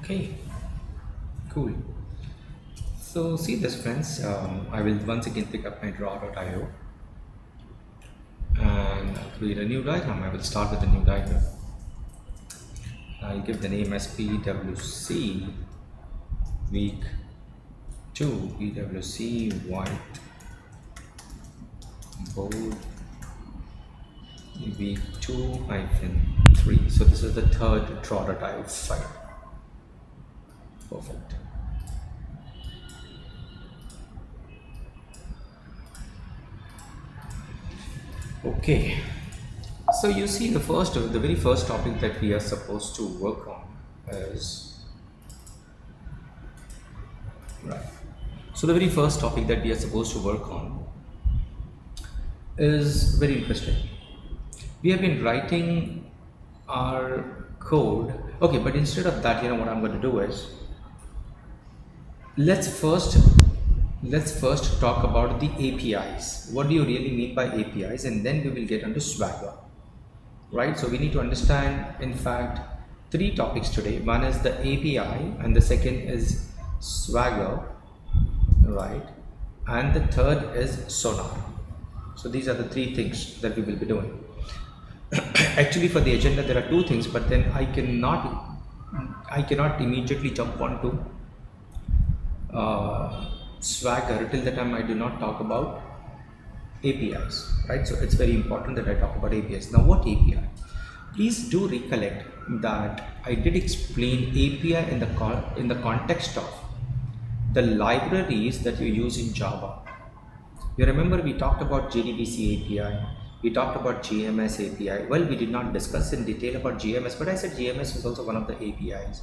Okay, cool. So see this friends, I will once again pick up my draw.io and I'll create a new diagram. I will start with a new diagram. I'll give the name as PWC week 2, PWC white bold week 2-3. So this is the third draw.io file. Perfect. Okay, so you see the very first topic that we are supposed to work on is right. So the very first topic that we are supposed to work on is very interesting. We have been writing our code. Okay, but instead of that, what I'm going to do is let's first talk about the APIs. What do you really mean by APIs? And then we will get into Swagger. Right? So we need to understand, in fact, three topics today. One is the API, and the second is Swagger, right? And the third is Sonar. So these are the three things that we will be doing. Actually, for the agenda, there are two things, but then I cannot immediately jump onto Swagger till the time I do not talk about APIs, right? So it's very important that I talk about APIs. Now, what API? Please do recollect that I did explain API in the context of the libraries that you use in Java. You remember we talked about Jdbc API, we talked about GMS API. Well, we did not discuss in detail about GMS, but I said GMS was also one of the APIs.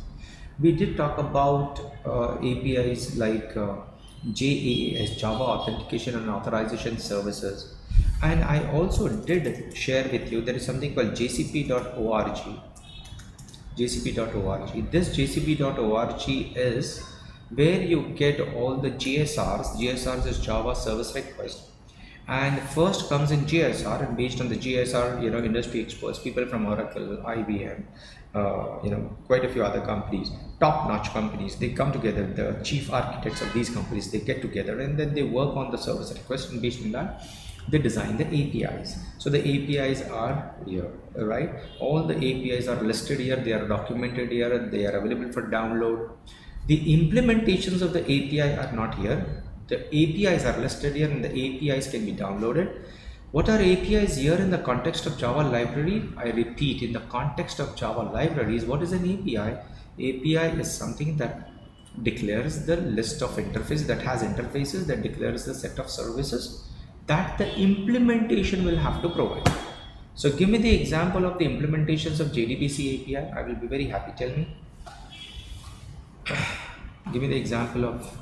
We did talk about APIs like JAAS, Java Authentication and Authorization Services. And I also did share with you there is something called jcp.org. jcp.org. This jcp.org is where you get all the GSRs. GSRs is Java Service Request. And first comes in GSR, and based on the GSR, industry experts, people from Oracle, IBM, quite a few other companies, top-notch companies, they come together, the chief architects of these companies, they get together and then they work on the service request, and based on that, they design the APIs. So the APIs are here, right? All the APIs are listed here, they are documented here, they are available for download. The implementations of the API are not here. The APIs are listed here and the APIs can be downloaded. What are APIs here in the context of Java library? I repeat, in the context of Java libraries, what is an API? API is something that declares the list of interfaces, that has interfaces, that declares the set of services that the implementation will have to provide. So give me the example of the implementations of Jdbc API. I will be very happy. Tell me. Give me the example of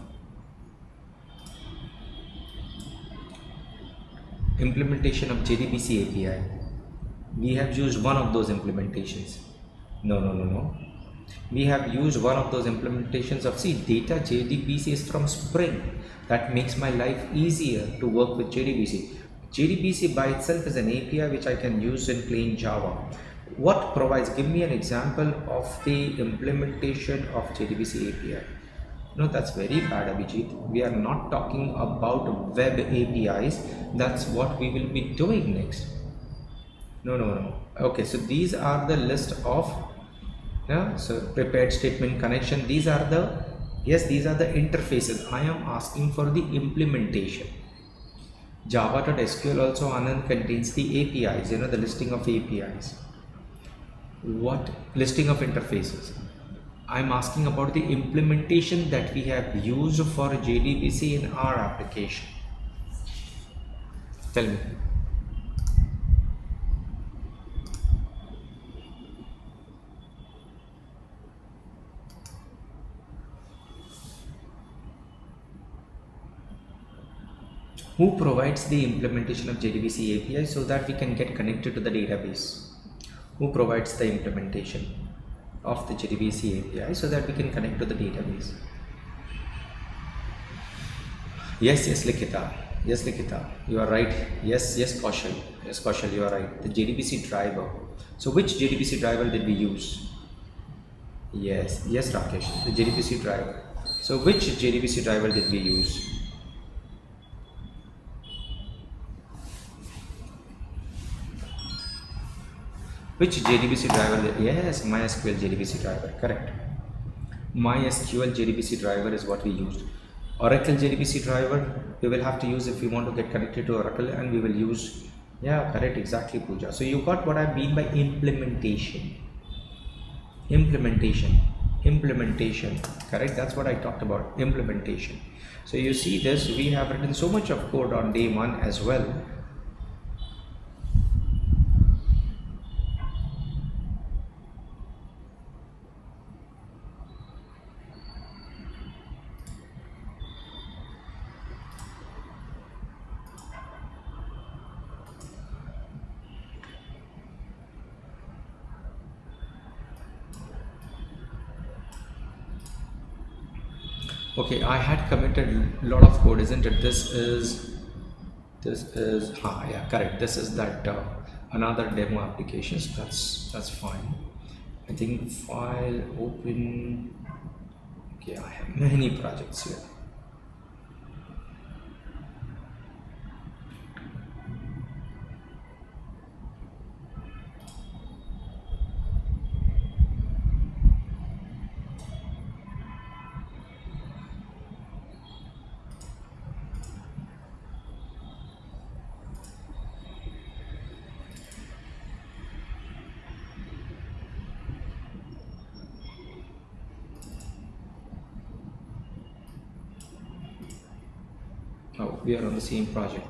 implementation of Jdbc API. We have used one of those implementations. No. We have used one of those implementations of data. Jdbc is from Spring. That makes my life easier to work with Jdbc. Jdbc by itself is an API which I can use in plain Java. What provides? Give me an example of the implementation of Jdbc API. No, that's very bad, Abhijit. We are not talking about web APIs. That's what we will be doing next. No. Okay, so these are the list of so prepared statement connection. These are the interfaces. I am asking for the implementation. Java.sql also, Anand, contains the APIs, the listing of APIs. What listing of interfaces? I'm asking about the implementation that we have used for Jdbc in our application. Tell me. Who provides the implementation of Jdbc API so that we can get connected to the database? Who provides the implementation of the Jdbc API so that we can connect to the database? Yes, Likita, you are right. Yes, Kaushal, you are right. The Jdbc driver. So which Jdbc driver did we use? Yes, yes, Rakesh, the JDBC driver. So which JDBC driver did we use? Which JDBC driver? Yes, MySQL JDBC driver, correct. MySQL JDBC driver is what we used. Oracle JDBC driver we will have to use if we want to get connected to Oracle, and we will use, yeah, correct, exactly, Pooja. So you got what I mean by implementation. Implementation, implementation, correct. That's what I talked about, implementation. So you see this, we have written so much of code on day one as well. Okay, I had committed a lot of code, isn't it? This is yeah, correct. This is that another demo application. So that's fine. I think file open. Okay, I have many projects here. Oh, we are on the same project.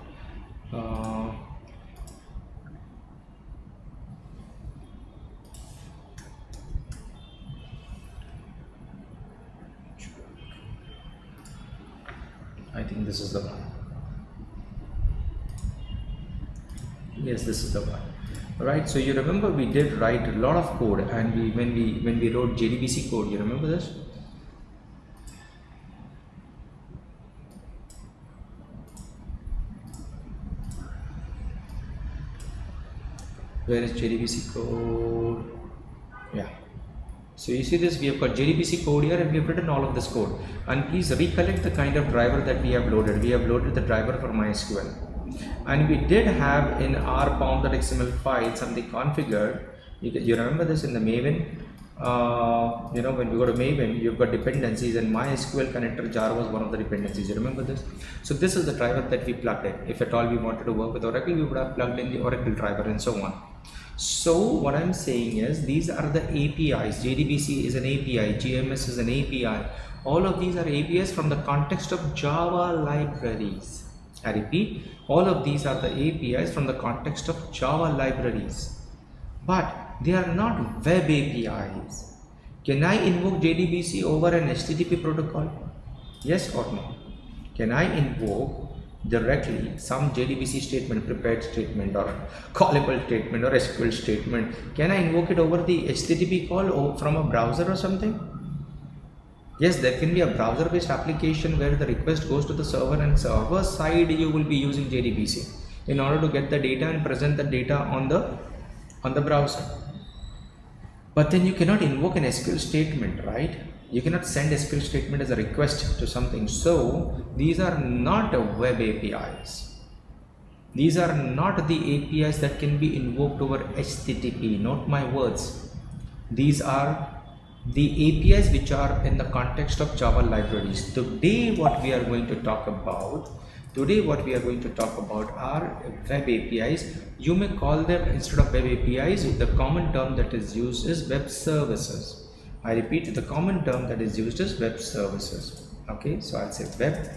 I think this is the one. Yes, this is the one. Right. So you remember we did write a lot of code, and when we wrote JDBC code, you remember this? Where is JDBC code? Yeah. So you see this, we have got JDBC code here, and we have written all of this code. And please recollect the kind of driver that we have loaded. We have loaded the driver for MySQL. And we did have in our pom.xml file something configured. You remember this in the Maven? You know, when we go to Maven, you've got dependencies, and MySQL connector jar was one of the dependencies. You remember this? So this is the driver that we plugged in. If at all we wanted to work with Oracle, we would have plugged in the Oracle driver and so on. So what I'm saying is these are the APIs. JDBC is an API, GMS is an API. All of these are APIs from the context of Java libraries. I repeat, all of these are the APIs from the context of Java libraries. But they are not web APIs. Can I invoke JDBC over an HTTP protocol? Yes or no? Can I invoke directly some JDBC statement, prepared statement, or callable statement, or SQL statement? Can I invoke it over the HTTP call or from a browser or something? Yes, there can be a browser based application where the request goes to the server, and server side you will be using JDBC in order to get the data and present the data on the browser. But then you cannot invoke an SQL statement, right? You cannot send SQL statement as a request to something. So these are not web APIs. These are not the APIs that can be invoked over HTTP. Note my words. These are the APIs which are in the context of Java libraries. Today what we are going to talk about are web APIs. You may call them, instead of web APIs, the common term that is used is web services. I repeat, the common term that is used is web services. Okay, so I'll say web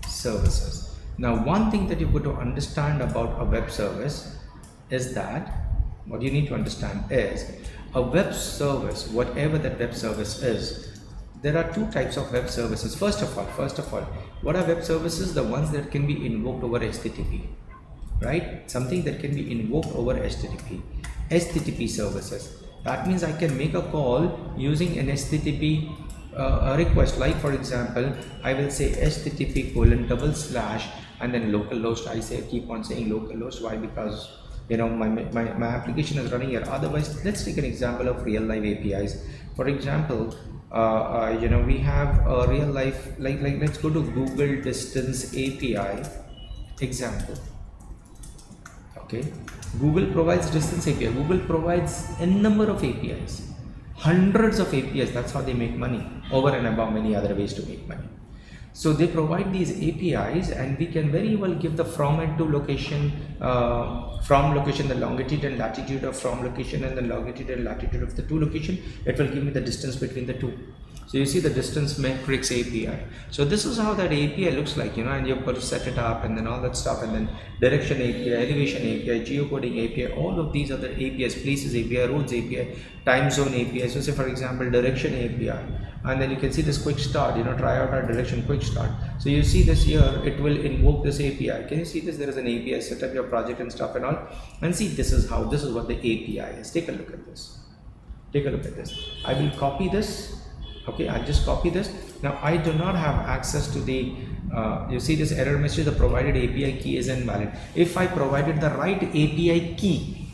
services. Now, one thing that you've got to understand about a web service is that what you need to understand is a web service, whatever that web service is. There are two types of web services. First of all, what are web services? The ones that can be invoked over HTTP, right? Something that can be invoked over HTTP services. That means I can make a call using an HTTP request. Like for example, I will say http:// and then localhost. I keep on saying localhost. Why? Because you know my application is running here. Otherwise, let's take an example of real live APIs. For example, we have a real life, like let's go to Google Distance API example. Okay, Google provides distance API. Google provides a number of APIs, hundreds of APIs. That's how they make money, over and above many other ways to make money. So they provide these APIs, and we can very well give the from and to location, from location the longitude and latitude of from location, and the longitude and latitude of the to location. It will give me the distance between the two. So you see the distance metrics API. So this is how that API looks like, and you've got to set it up and then all that stuff, and then direction API, elevation API, geocoding API, all of these other APIs, places API, roads API, time zone API. So say for example direction API, and then you can see this quick start, try out our direction quick start. So you see this here, it will invoke this API. Can you see this? There is an API, set up your project and stuff and all, and see this is what the API is. Take a look at this. Take a look at this. I will copy this. Okay, I'll just copy this. Now I do not have access to the you see this error message, the provided API key is invalid. If I provided the right API key,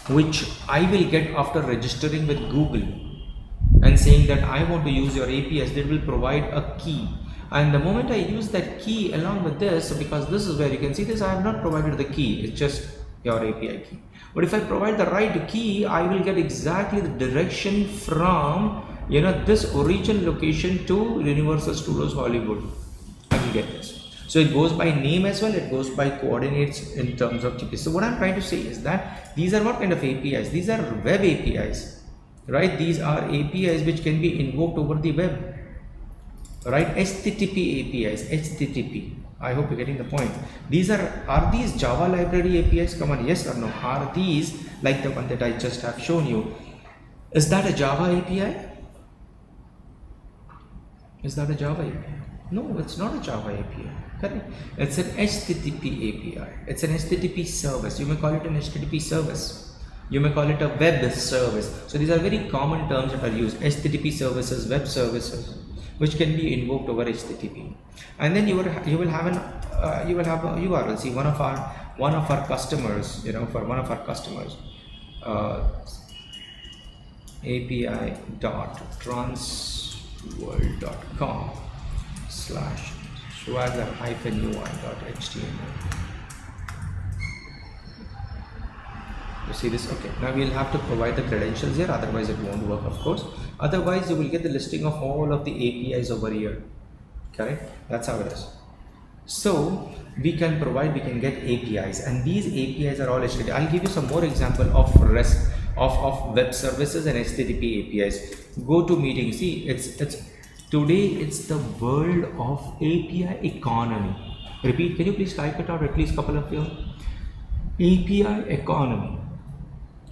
which I will get after registering with Google and saying that I want to use your APIs, they will provide a key. And the moment I use that key along with this, because this is where you can see this, I have not provided the key, it's just your API key. But if I provide the right key, I will get exactly the direction from this origin location to Universal Studios Hollywood. I will get this. So it goes by name as well, it goes by coordinates in terms of GPS. So what I'm trying to say is that these are what kind of APIs? These are web APIs, right? These are APIs which can be invoked over the web, right? HTTP APIs, HTTP. I hope you're getting the point. These are these Java library APIs? Come on, yes or no? Are these like the one that I just have shown you? Is that a Java API? Is that a Java API? No, it's not a Java API. Correct. It's an HTTP API. It's an HTTP service. You may call it an HTTP service. You may call it a web service. So these are very common terms that are used. HTTP services, web services, which can be invoked over HTTP. And then you will have a URL. See, one of our customers, for one of our customers, api.transworld.com/swagger-ui.html. You see this? Okay, now we'll have to provide the credentials here, otherwise it won't work, of course. Otherwise you will get the listing of all of the APIs over here. Correct? That's how it is. So we can get APIs, and these APIs are all HTTP. I'll give you some more example of REST of web services and HTTP APIs. Go to meeting. See, today it's the world of API economy. Repeat, can you please type it out, at least couple of you? API economy.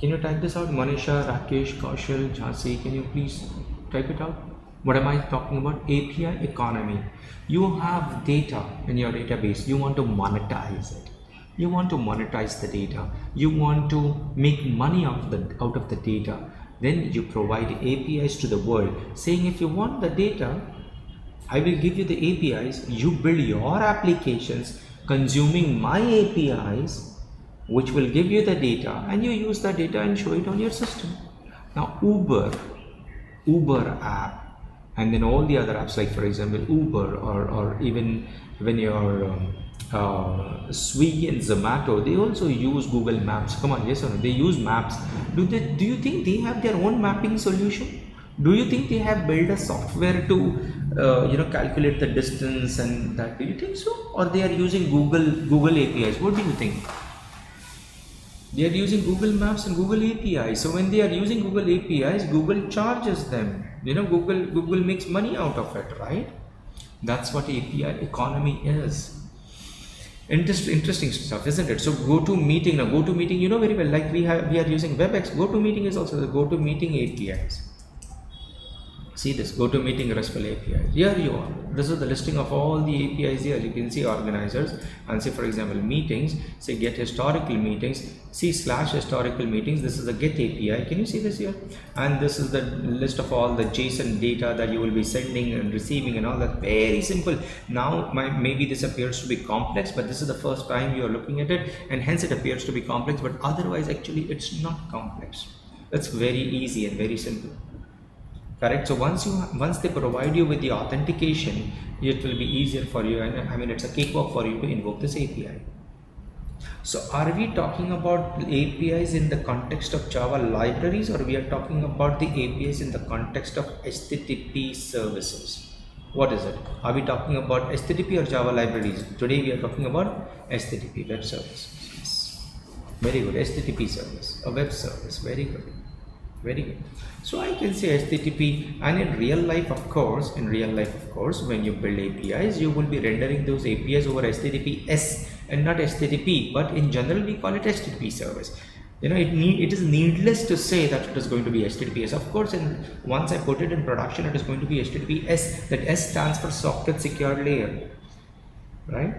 Can you type this out? Manisha, Rakesh, Kaushal, Jhansi, can you please type it out? What am I talking about? API economy. You have data in your database. You want to monetize it. You want to monetize the data. You want to make money out of the data. Then you provide APIs to the world, saying if you want the data, I will give you the APIs. You build your applications consuming my APIs, which will give you the data, and you use the data and show it on your system. Now Uber app, and then all the other apps, like for example Uber, or even when your Swiggy and Zomato, they also use Google Maps. Come on, yes or no? They use maps. Do you think they have their own mapping solution? Do you think they have built a software to calculate the distance and that? Do you think so? Or they are using Google APIs? What do you think? They are using Google Maps and Google APIs. So when they are using Google APIs, Google charges them. Google makes money out of it, right? That's what API economy is. Interesting stuff, isn't it? So GoToMeeting. Now GoToMeeting, you know very well, like we are using WebEx. GoToMeeting is also the GoToMeeting APIs. See this, GoToMeeting RESTful API. Here you are. This is the listing of all the APIs here. You can see organizers, and say for example meetings, say get historical meetings, see /historical meetings. This is the get API. Can you see this here? And this is the list of all the JSON data that you will be sending and receiving and all that. Very simple. Now maybe this appears to be complex, but this is the first time you are looking at it, and hence it appears to be complex, but otherwise actually it's not complex. It's very easy and very simple. correct? So once they provide you with the authentication, it will be easier for you, and I mean it's a cakewalk for you to invoke this API. So are we talking about APIs in the context of Java libraries, or we are talking about the APIs in the context of HTTP services? What is it? Are we talking about HTTP or Java libraries? Today we are talking about HTTP, web service. Yes. Very good. HTTP service, a web service. Very good. Very good. So I can say HTTP, and in real life, of course, when you build APIs, you will be rendering those APIs over HTTPS and not HTTP, but in general we call it HTTP service. You know, it is needless to say that it is going to be HTTPS. Of course, and once I put it in production, it is going to be HTTPS. That S stands for socket secured layer, right?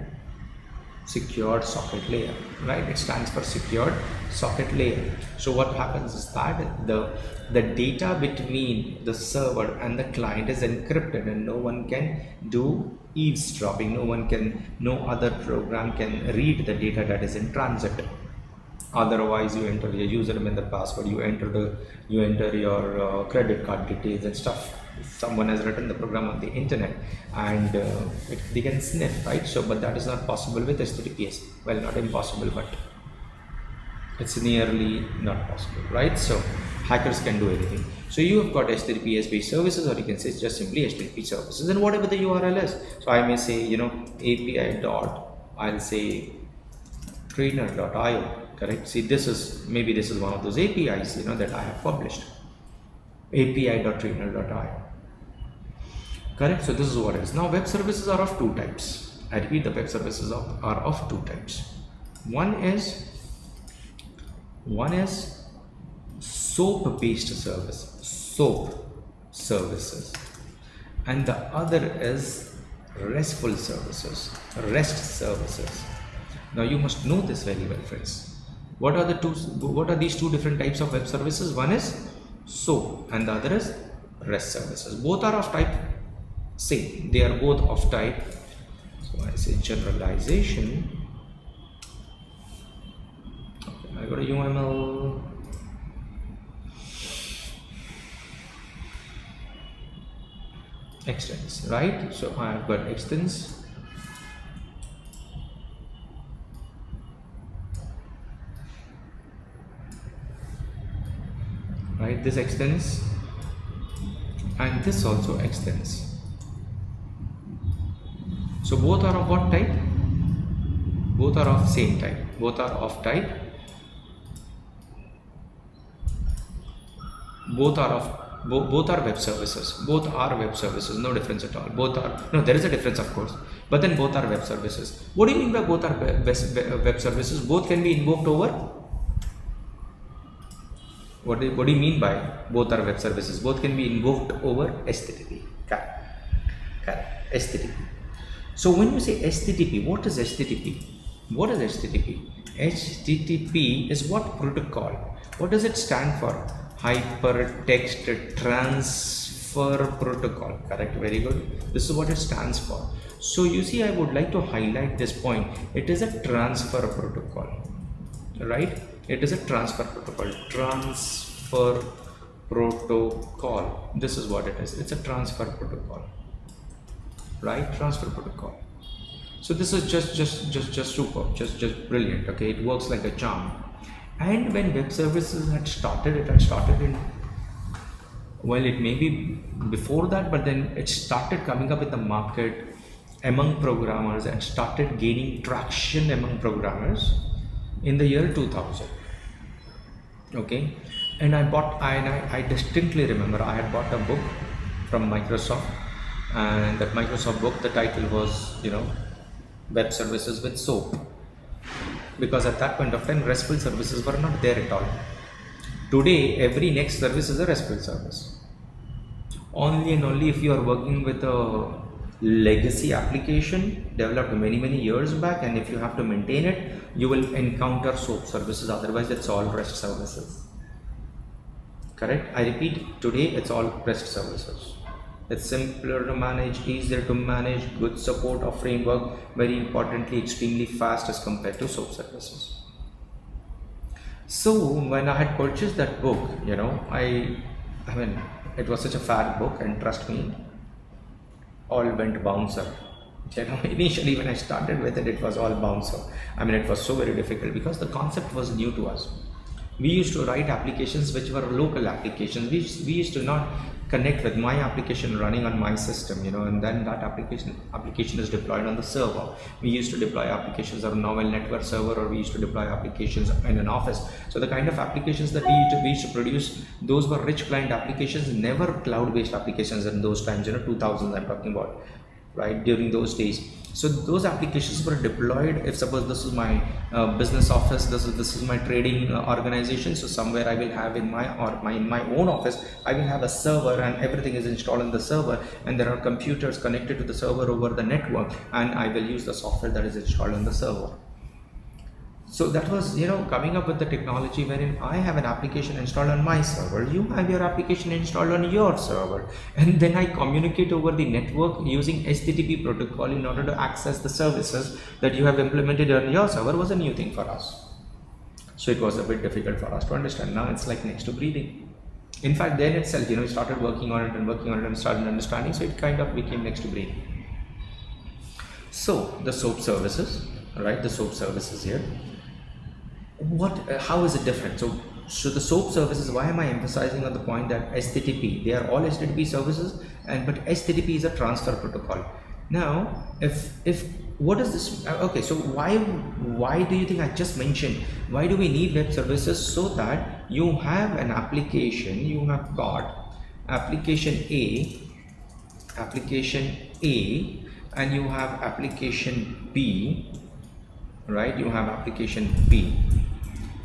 Secured socket layer, right? It stands for secured socket layer. So what happens is that the data between the server and the client is encrypted, and no one can do eavesdropping. No other program can read the data that is in transit. Otherwise, you enter your username and the password, you enter your credit card details and stuff. Someone has written the program on the internet, and they can sniff, right? So but that is not possible with HTTPS. Well, not impossible, but it's nearly not possible, right? So hackers can do anything. So you have got HTTPS based services, or you can say it's just simply HTTP services, and whatever the URL is. So I may say, you know, API dot, I'll say trainer.io, correct? See, this is one of those APIs, you know, that I have published. API.trainer.io. Correct? So this is what it is. Now web services are of two types. I repeat, the web services are of two types. One is SOAP based services, and the other is RESTful services, REST services. Now you must know this very well, friends. What are these two different types of web services? One is SOAP and the other is REST services. Both are of type same. They are both of type. So I say generalization. Okay, I got a UML. Extends, right? So I have got extends. Right, this extends and this also extends. So both are of what type? Both are of same type. Both are of type. Both are web services. Both are web services. No difference at all. There is a difference, of course, but then both are web services. What do you mean by both are web services? Both can be invoked over. What do you mean by both are web services? Both can be invoked over HTTP. Correct. HTTP. So when you say HTTP, what is HTTP? What is HTTP? HTTP is what protocol? What does it stand for? Hypertext Transfer Protocol. Correct. Very good. This is what it stands for. So you see, I would like to highlight this point. It is a transfer protocol, right? It is a transfer protocol. Transfer protocol. This is what it is. It's a transfer protocol, right? Transfer protocol. So this is just superb, just brilliant. Okay, it works like a charm. And when web services had started, it had started in, well, it may be before that, but then it started coming up in the market among programmers and started gaining traction among programmers in the year 2000. Okay, and I distinctly remember I had bought a book from Microsoft, and that Microsoft book, the title was, you know, Web Services with SOAP, because at that point of time RESTful services were not there at all. Today every next service is a RESTful service, only and only if you are working with a legacy application developed many years back, and if you have to maintain it, you will encounter SOAP services. Otherwise it's all REST services. Correct? I repeat, today it's all REST services. It's simpler to manage, easier to manage, good support of framework, very importantly extremely fast as compared to SOAP services. So when I had purchased that book, you know, I mean, it was such a fat book, and trust me, all went bouncer. You know, initially when I started with it, it was all bouncer. I mean, it was so very difficult because the concept was new to us. We used to write applications which were local applications. We used to not connect with my application running on my system, you know, and then that application is deployed on the server. We used to deploy applications on a novel network server, or we used to deploy applications in an office. So the kind of applications that we used to produce, those were rich client applications, never cloud-based applications in those times, you know, 2000s I'm talking about, right, during those days. So those applications were deployed. If suppose this is my business office, this is my trading organization, so somewhere I will have in my own office, I will have a server, and everything is installed in the server, and there are computers connected to the server over the network, and I will use the software that is installed on the server. So that was, you know, coming up with the technology wherein I have an application installed on my server, you have your application installed on your server, and then I communicate over the network using HTTP protocol in order to access the services that you have implemented on your server was a new thing for us. So it was a bit difficult for us to understand. Now it's like next to breathing. In fact, then itself, you know, we started working on it and started understanding, so it kind of became next to breathing. So the SOAP services, right, the SOAP services here. How is it different? So the SOAP services, why am I emphasizing on the point that HTTP, they are all HTTP services, but HTTP is a transfer protocol. Now, if what is this? Okay, so why do you think I just mentioned? Why do we need web services? So that you have an application, you have got application A, and you have application B, right? You have application B.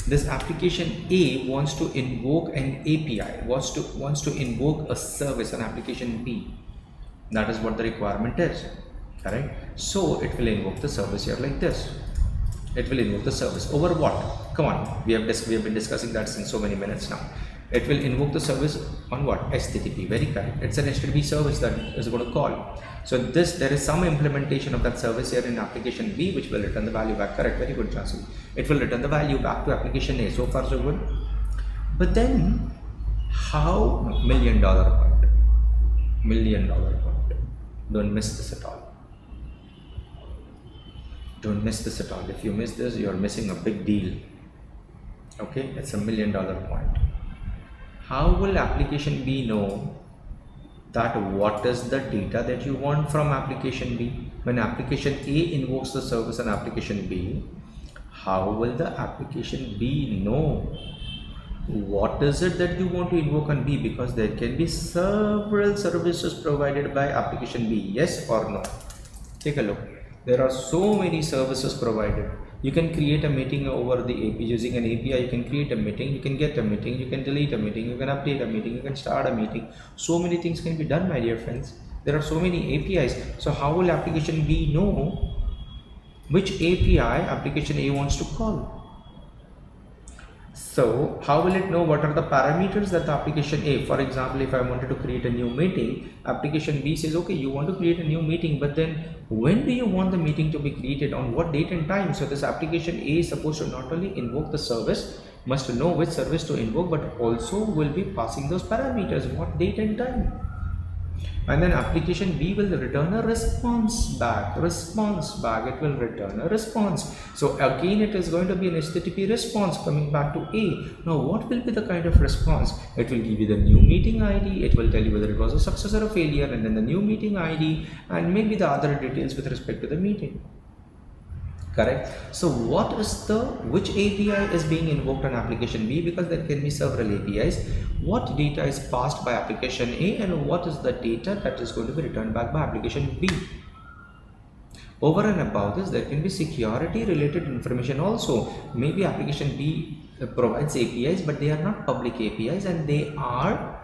This application A wants to invoke an API, wants to invoke a service, an application B. That is what the requirement is, correct? So it will invoke the service here like this. It will invoke the service over what? Come on, we have been discussing that since so many minutes now. It will invoke the service on what? HTTP, very correct. It's an HTTP service that is going to call. So there is some implementation of that service here in application B, which will return the value back. Correct, very good, Jansu. It will return the value back to application A. So far so good. But then, how? $1 million point. $1 million point. Don't miss this at all. Don't miss this at all. If you miss this, you are missing a big deal. Okay, it's $1 million point. How will application B know that what is the data that you want from application B? When application A invokes the service on application B, how will the application B know what is it that you want to invoke on B? Because there can be several services provided by application B, yes or no? Take a look. There are so many services provided. You can create a meeting over the API using an API. You can create a meeting, you can get a meeting, you can delete a meeting, you can update a meeting, you can start a meeting. So many things can be done, my dear friends. There are so many APIs. So how will application B know which API application A wants to call? So how will it know what are the parameters that the application A, for example, if I wanted to create a new meeting, application B says, okay, you want to create a new meeting, but then when do you want the meeting to be created, on what date and time? So this application A is supposed to not only invoke the service, must know which service to invoke, but also will be passing those parameters, what date and time. And then application B will return a response back, it will return a response. So again, it is going to be an HTTP response coming back to A. Now what will be the kind of response? It will give you the new meeting ID, it will tell you whether it was a success or a failure, and then the new meeting ID, and maybe the other details with respect to the meeting. Correct. So which API is being invoked on application B? Because there can be several APIs. What data is passed by application A, and what is the data that is going to be returned back by application B? Over and above this, there can be security related information also. Maybe application B provides APIs, but they are not public APIs, and they are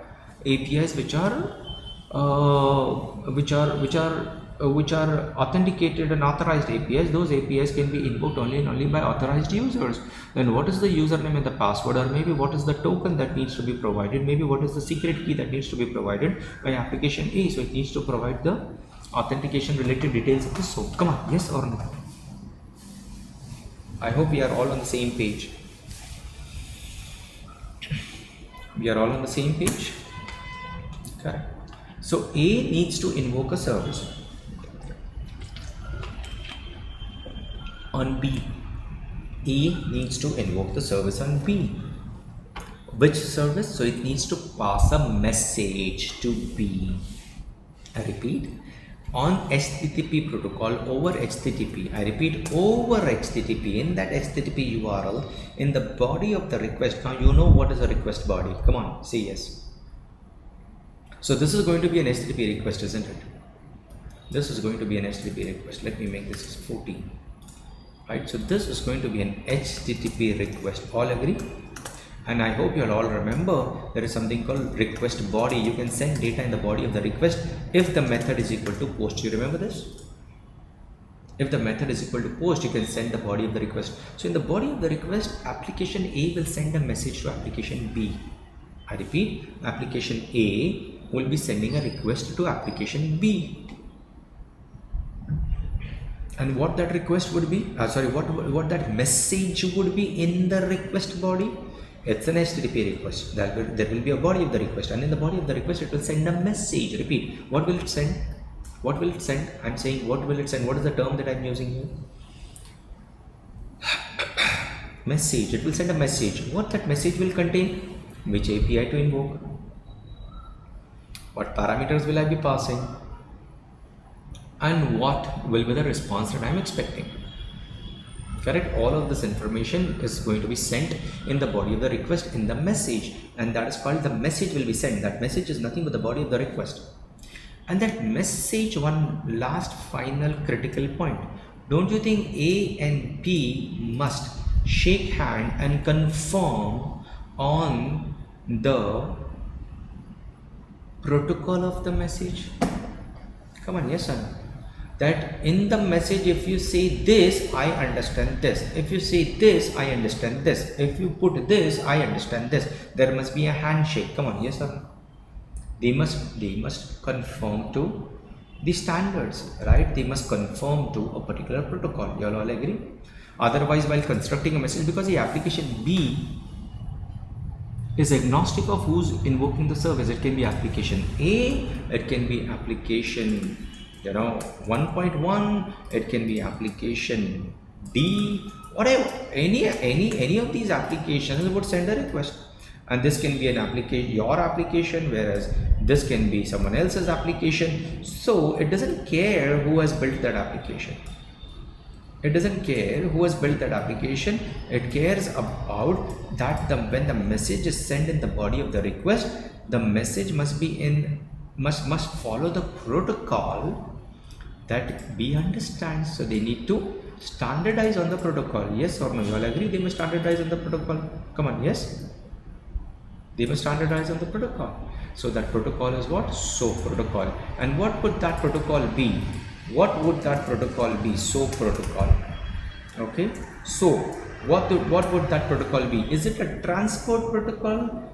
APIs which are authenticated and authorized APIs. Those APIs can be invoked only and only by authorized users. Then what is the username and the password, or maybe what is the token that needs to be provided, maybe what is the secret key that needs to be provided by application A. So it needs to provide the authentication related details of the SOAP. Come on, yes or no? I hope we are all on the same page. We are all on the same page. Correct. So A needs to invoke a service on B. A needs to invoke the service on B. Which service? So it needs to pass a message to B. I repeat, on HTTP protocol over HTTP. I repeat, over HTTP. In that HTTP URL, in the body of the request. Now you know what is a request body. Come on, say yes. So this is going to be an HTTP request, isn't it? This is going to be an HTTP request. Let me make this as 14. Right, so this is going to be an HTTP request. All agree? And I hope you'll all remember there is something called request body. You can send data in the body of the request if the method is equal to post. You remember this? If the method is equal to post, you can send the body of the request. So in the body of the request, application A will send a message to application B. I repeat, application A will be sending a request to application B. And what that request would be, what that message would be in the request body? It's an HTTP request. There will be a body of the request, and in the body of the request, it will send a message. Repeat, what will it send? What will it send? I'm saying, what will it send? What is the term that I'm using here? Message. It will send a message. What that message will contain? Which API to invoke? What parameters will I be passing? And what will be the response that I'm expecting? Correct? All of this information is going to be sent in the body of the request in the message, and that is called the message will be sent. That message is nothing but the body of the request. And that message, one last final critical point. Don't you think A and B must shake hand and confirm on the protocol of the message? Come on, yes or no? That in the message, if you say this, I understand this. If you say this, I understand this. If you put this, I understand this. There must be a handshake. Come on, yes or no? They must conform to the standards, right? They must conform to a particular protocol. You all agree? Otherwise, while constructing a message, because the application B is agnostic of who's invoking the service. It can be application A, it can be application 1.1, it can be application D, whatever. Any of these applications would send a request, and this can be an application, your application, whereas this can be someone else's application. So it doesn't care who has built that application. It doesn't care who has built that application. It cares about that when the message is sent in the body of the request, the message must be must follow the protocol that B understands. So they need to standardize on the protocol. Yes or no? You all agree? They must standardize on the protocol. Come on, yes? They must standardize on the protocol. So that protocol is what? SOAP protocol. And what would that protocol be? What would that protocol be? SOAP protocol. Okay. So what would that protocol be? Is it a transport protocol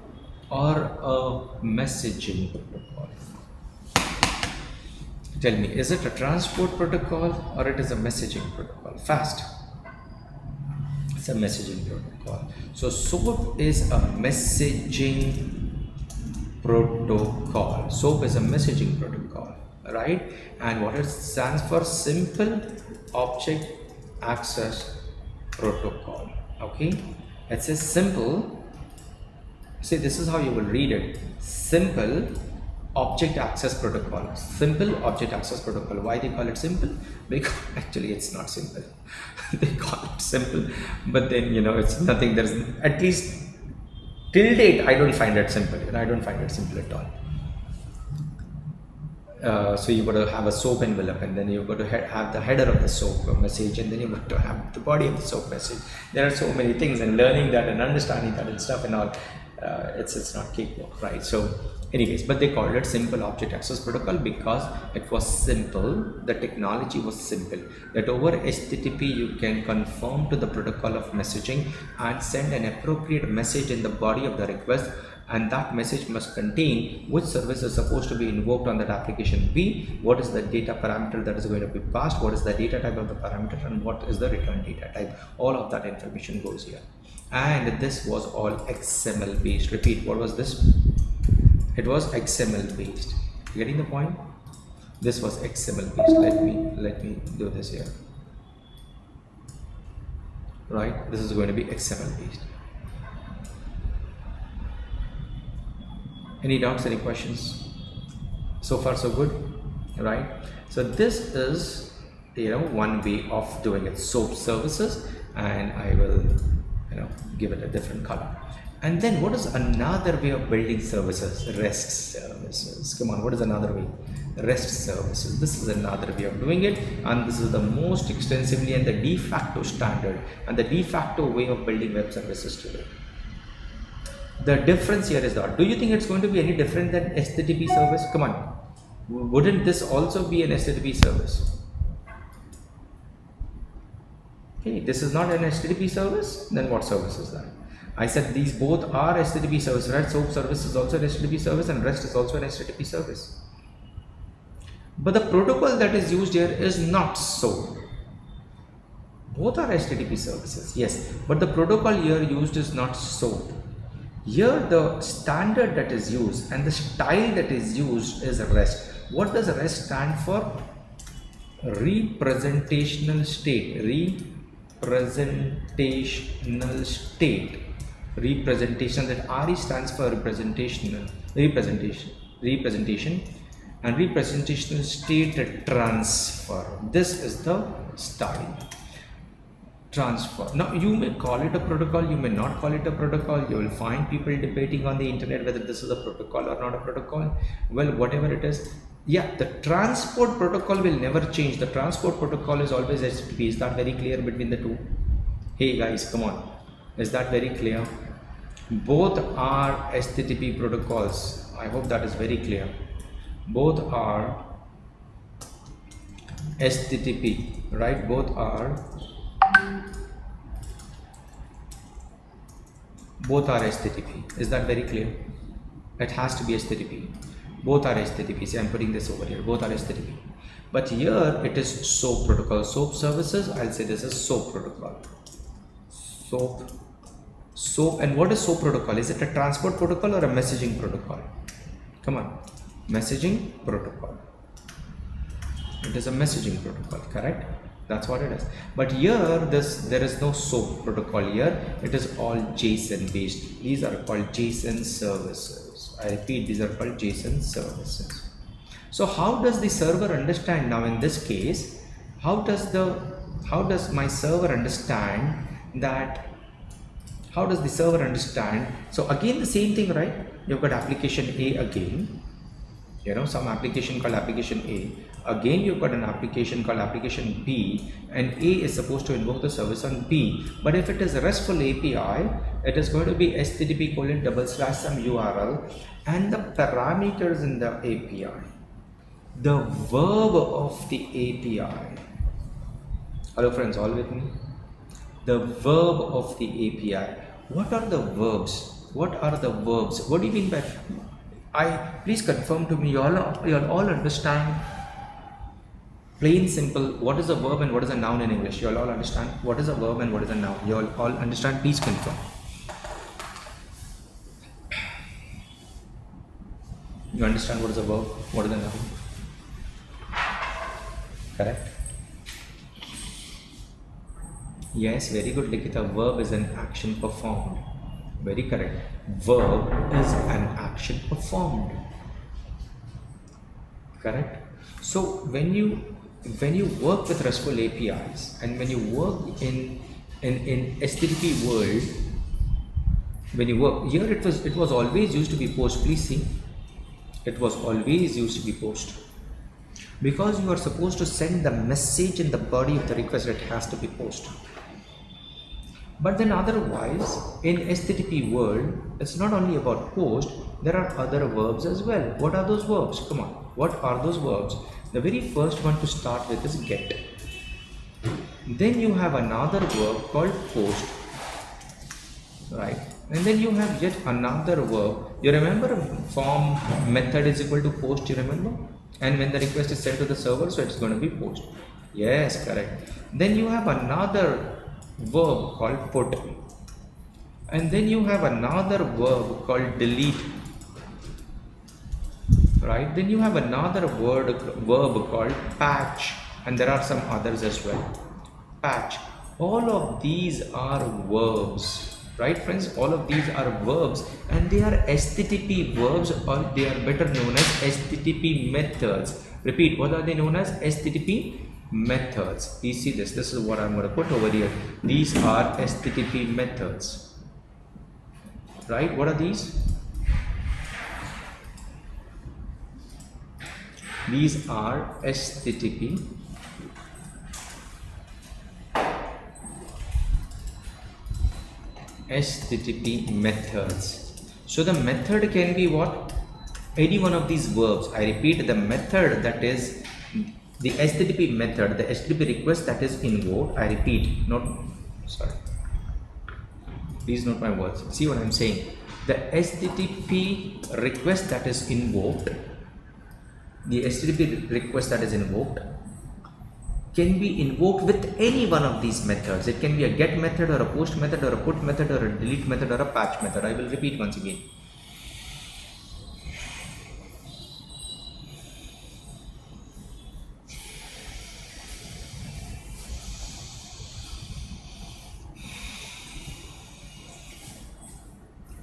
or a messaging protocol? Tell me, is it a transport protocol or it is a messaging protocol? Fast. It's a messaging protocol. So SOAP is a messaging protocol. SOAP is a messaging protocol, right? And what it stands for? Simple Object Access Protocol. Okay, it says simple. See, this is how you will read it. Simple Object Access Protocol. Simple Object Access Protocol. Why they call it simple? Because actually it's not simple. They call it simple, but then it's nothing. There's, at least till date, I don't find it simple. I don't find it simple at all. So you got to have a SOAP envelope, and then you got to have the header of the SOAP message, and then you got to have the body of the SOAP message. There are so many things, and learning that and understanding that and stuff and all, it's not cakewalk, right? So anyways, but they called it Simple Object Access Protocol because it was simple. The technology was simple, that over HTTP you can conform to the protocol of messaging and send an appropriate message in the body of the request, and that message must contain which service is supposed to be invoked on that application B, what is the data parameter that is going to be passed, what is the data type of the parameter, and what is the return data type. All of that information goes here. And this was all XML based. Repeat, what was this? It was XML based. Getting the point? This was XML based. Let me do this here. Right? This is going to be XML based. Any doubts? Any questions? So far so good, right? So this is, one way of doing it. SOAP services, and I will give it a different color. And then what is another way of building services? REST services. Come on, what is another way? REST services. This is another way of doing it, and this is the most extensively and the de facto standard and the de facto way of building web services today. The difference here is that, do you think it's going to be any different than HTTP service? Come on, wouldn't this also be an HTTP service? Okay, this is not an HTTP service, then what service is that? I said these both are HTTP services, right? SOAP service is also an HTTP service and REST is also an HTTP service. But the protocol that is used here is not SOAP. Both are HTTP services, yes, but the protocol here used is not SOAP. Here the standard that is used and the style that is used is REST. What does REST stand for? Representational state. Representational state. Representation, that RE stands for representation, and representational state transfer. This is the style. Transfer. Now you may call it a protocol, you may not call it a protocol. You will find people debating on the internet whether this is a protocol or not a protocol. Well, whatever it is, yeah, the transport protocol will never change. The transport protocol is always HTTP. Is that very clear between the two? Hey guys, come on, is that very clear? Both are HTTP protocols. I hope that is very clear. Both are HTTP, right? Both are HTTP. Is that very clear? It has to be HTTP. Both are HTTP. See, I'm putting this over here. Both are HTTP. But here it is SOAP protocol. SOAP services, I'll say this is SOAP protocol. SOAP. And what is SOAP protocol? Is it a transport protocol or a messaging protocol? Come on. Messaging protocol. It is a messaging protocol, correct? That's what it is. But here there is no SOAP protocol here. It is all JSON based. These are called JSON services. I repeat, these are called JSON services. So how does the server understand now in this case? How does my server understand that? How does the server understand? So again the same thing, right? You've got application A again. Some application called application A. Again you've got an application called application B, and A is supposed to invoke the service on B. But if it is a RESTful API, it is going to be http:// some URL and the parameters in the API. The verb of the API. Hello friends, all with me? The verb of the API. What are the verbs? What are the verbs? What do you mean by? Please confirm to me. You all understand? Plain simple. What is a verb and what is a noun in English? You all understand? What is a verb and what is a noun? You all understand? Please confirm. You understand what is a verb? What is a noun? Correct? Yes, very good, Likita. Verb is an action performed. Very correct. Verb is an action performed. Correct? So when you work with RESTful APIs and when you work in HTTP world, when you work here, it was always used to be post. Please see, it was always used to be post, because you are supposed to send the message in the body of the request. It has to be post. But then otherwise, in HTTP world, it's not only about post, there are other verbs as well. What are those verbs? Come on, what are those verbs? The very first one to start with is get. Then you have another verb called post, right? And then you have yet another verb. You remember form method is equal to post, you remember? And when the request is sent to the server, so it's going to be post. Yes, correct. Then you have another verb called put, and then you have another verb called delete, right? Then you have another verb called patch, and there are some others as well. Patch. All of these are verbs, right, friends? All of these are verbs, and they are HTTP verbs, or they are better known as HTTP methods. Repeat, what are they known as? HTTP methods. You see this? This is what I'm going to put over here. These are HTTP methods, right? What are these? These are HTTP methods. So the method can be what? Any one of these verbs. I repeat, the method, that is the HTTP method, the HTTP request that is invoked. I repeat, these are not my words. See what I'm saying? The HTTP request that is invoked, the HTTP request that is invoked can be invoked with any one of these methods. It can be a get method, or a post method, or a put method, or a delete method, or a patch method. I will repeat once again.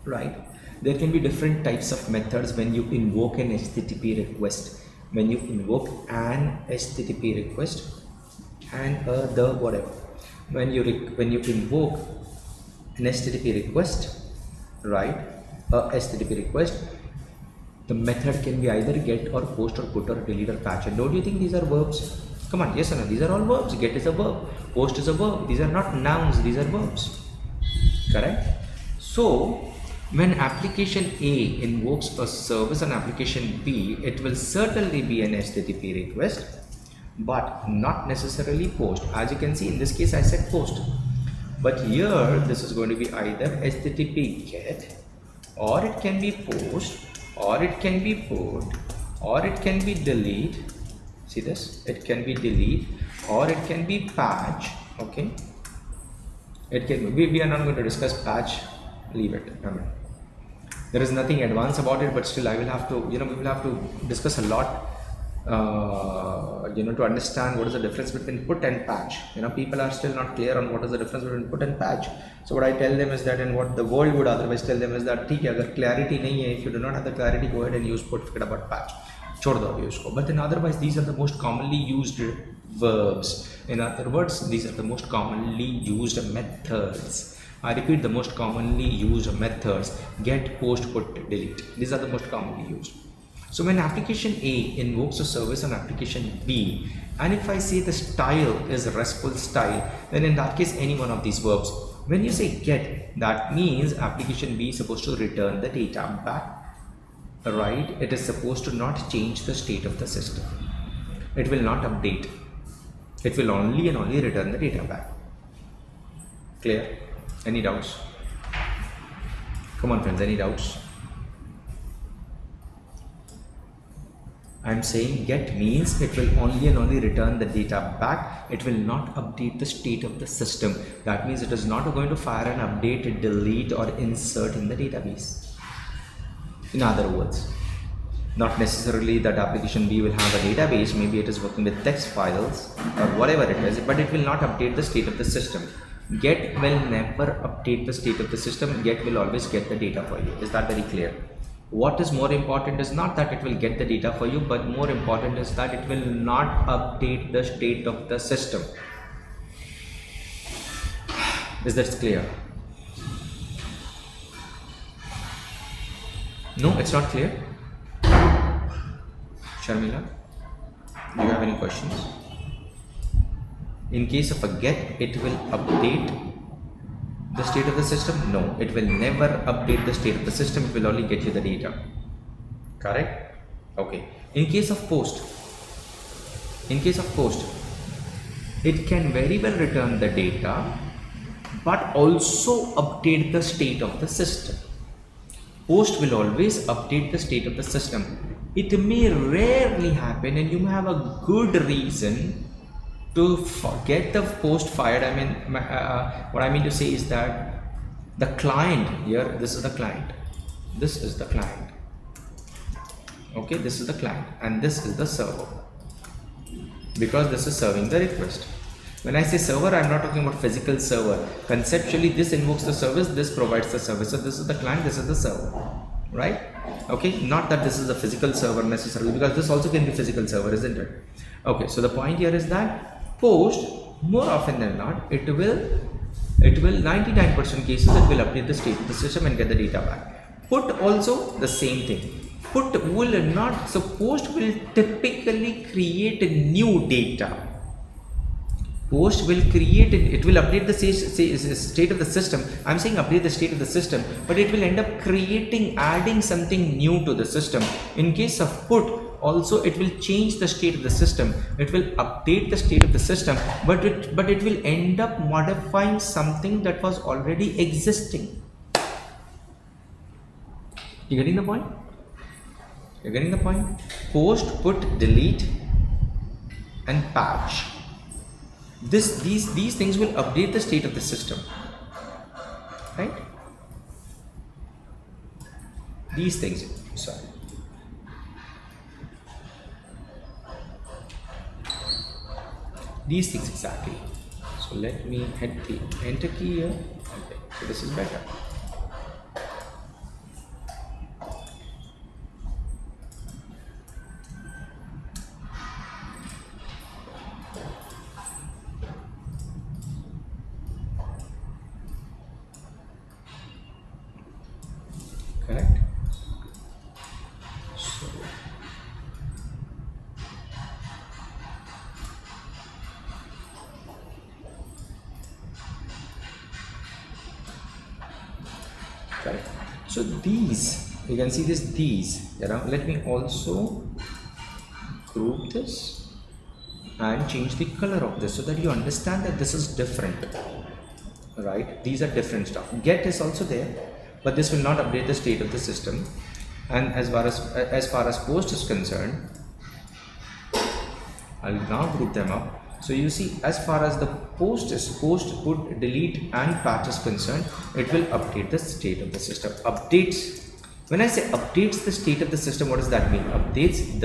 Right? There can be different types of methods when you invoke an HTTP request. When you invoke an HTTP request and the whatever, when you invoke an HTTP request, right, a HTTP request, the method can be either get or post or put or delete or patch. And don't you think these are verbs? Come on, yes or no? These are all verbs. Get is a verb, post is a verb. These are not nouns, these are verbs. Correct? So when application A invokes a service on application B, it will certainly be an HTTP request, but not necessarily post. As you can see, in this case I said post, but here this is going to be either HTTP get, or it can be post, or it can be put, or it can be delete. See this? It can be delete, or it can be patch. Okay, it can we are not going to discuss patch. Leave it. There is nothing advanced about it, but still I will have to, we will have to discuss a lot, to understand what is the difference between put and patch. People are still not clear on what is the difference between put and patch. So what I tell them is that, and what the world would otherwise tell them is that, agar clarity nahi hai, if you do not have the clarity, go ahead and use put, forget about patch. Chhod do abhi usko. But then otherwise, these are the most commonly used verbs. In other words, these are the most commonly used methods. I repeat, the most commonly used methods: get, post, put, delete. These are the most commonly used. So when application A invokes a service on application B, and if I say the style is RESTful style, then in that case any one of these verbs. When you say get, that means application B is supposed to return the data back, right? It is supposed to not change the state of the system. It will not update. It will only and only return the data back. Clear? Any doubts? Come on friends, any doubts? I'm saying get means it will only and only return the data back. It will not update the state of the system. That means it is not going to fire an update, delete, or insert in the database. In other words, not necessarily that application B will have a database, maybe it is working with text files or whatever it is, but it will not update the state of the system. Get will never update the state of the system. Get will always get the data for you. Is that very clear? What is more important is not that it will get the data for you, but more important is that it will not update the state of the system. Is that clear? No, it's not clear. Sharmila, do you have any questions? In case of a get, it will update the state of the system? No, it will never update the state of the system. It will only get you the data. Correct? Okay. In case of post, it can very well return the data, but also update the state of the system. Post will always update the state of the system. It may rarely happen, and you may have a good reason to get the post fired. I mean, what I mean to say is that the client here, this is the client, Okay, this is the client and this is the server, because this is serving the request. When I say server, I'm not talking about physical server. Conceptually, this invokes the service, this provides the service. So this is the client, this is the server, right? Okay, not that this is a physical server necessarily, because this also can be physical server, isn't it? Okay, so the point here is that post, more often than not, it will 99% cases it will update the state of the system and get the data back. Put also the same thing. Put will not, so post will typically create a new data. Post will create, it will update the state of the system. I'm saying update the state of the system, but it will end up creating, adding something new to the system. In case of put, also it will change the state of the system. It will update the state of the system, but it will end up modifying something that was already existing. You getting the point? You're getting the point? Post, put, delete, and patch. These things will update the state of the system, right? These things, sorry. These things exactly. So let me hit the enter key here. Okay, so this is better. Correct. So correct. So these, you can see this, these, you know, let me also group this and change the color of this so that you understand that this is different, right? These are different stuff. Get is also there, but this will not update the state of the system. And as far as post is concerned, I'll now group them up. So you see, as far as the post is, post, put, delete, and patch is concerned, it will update the state of the system. Updates. When I say updates the state of the system, what does that mean? Updates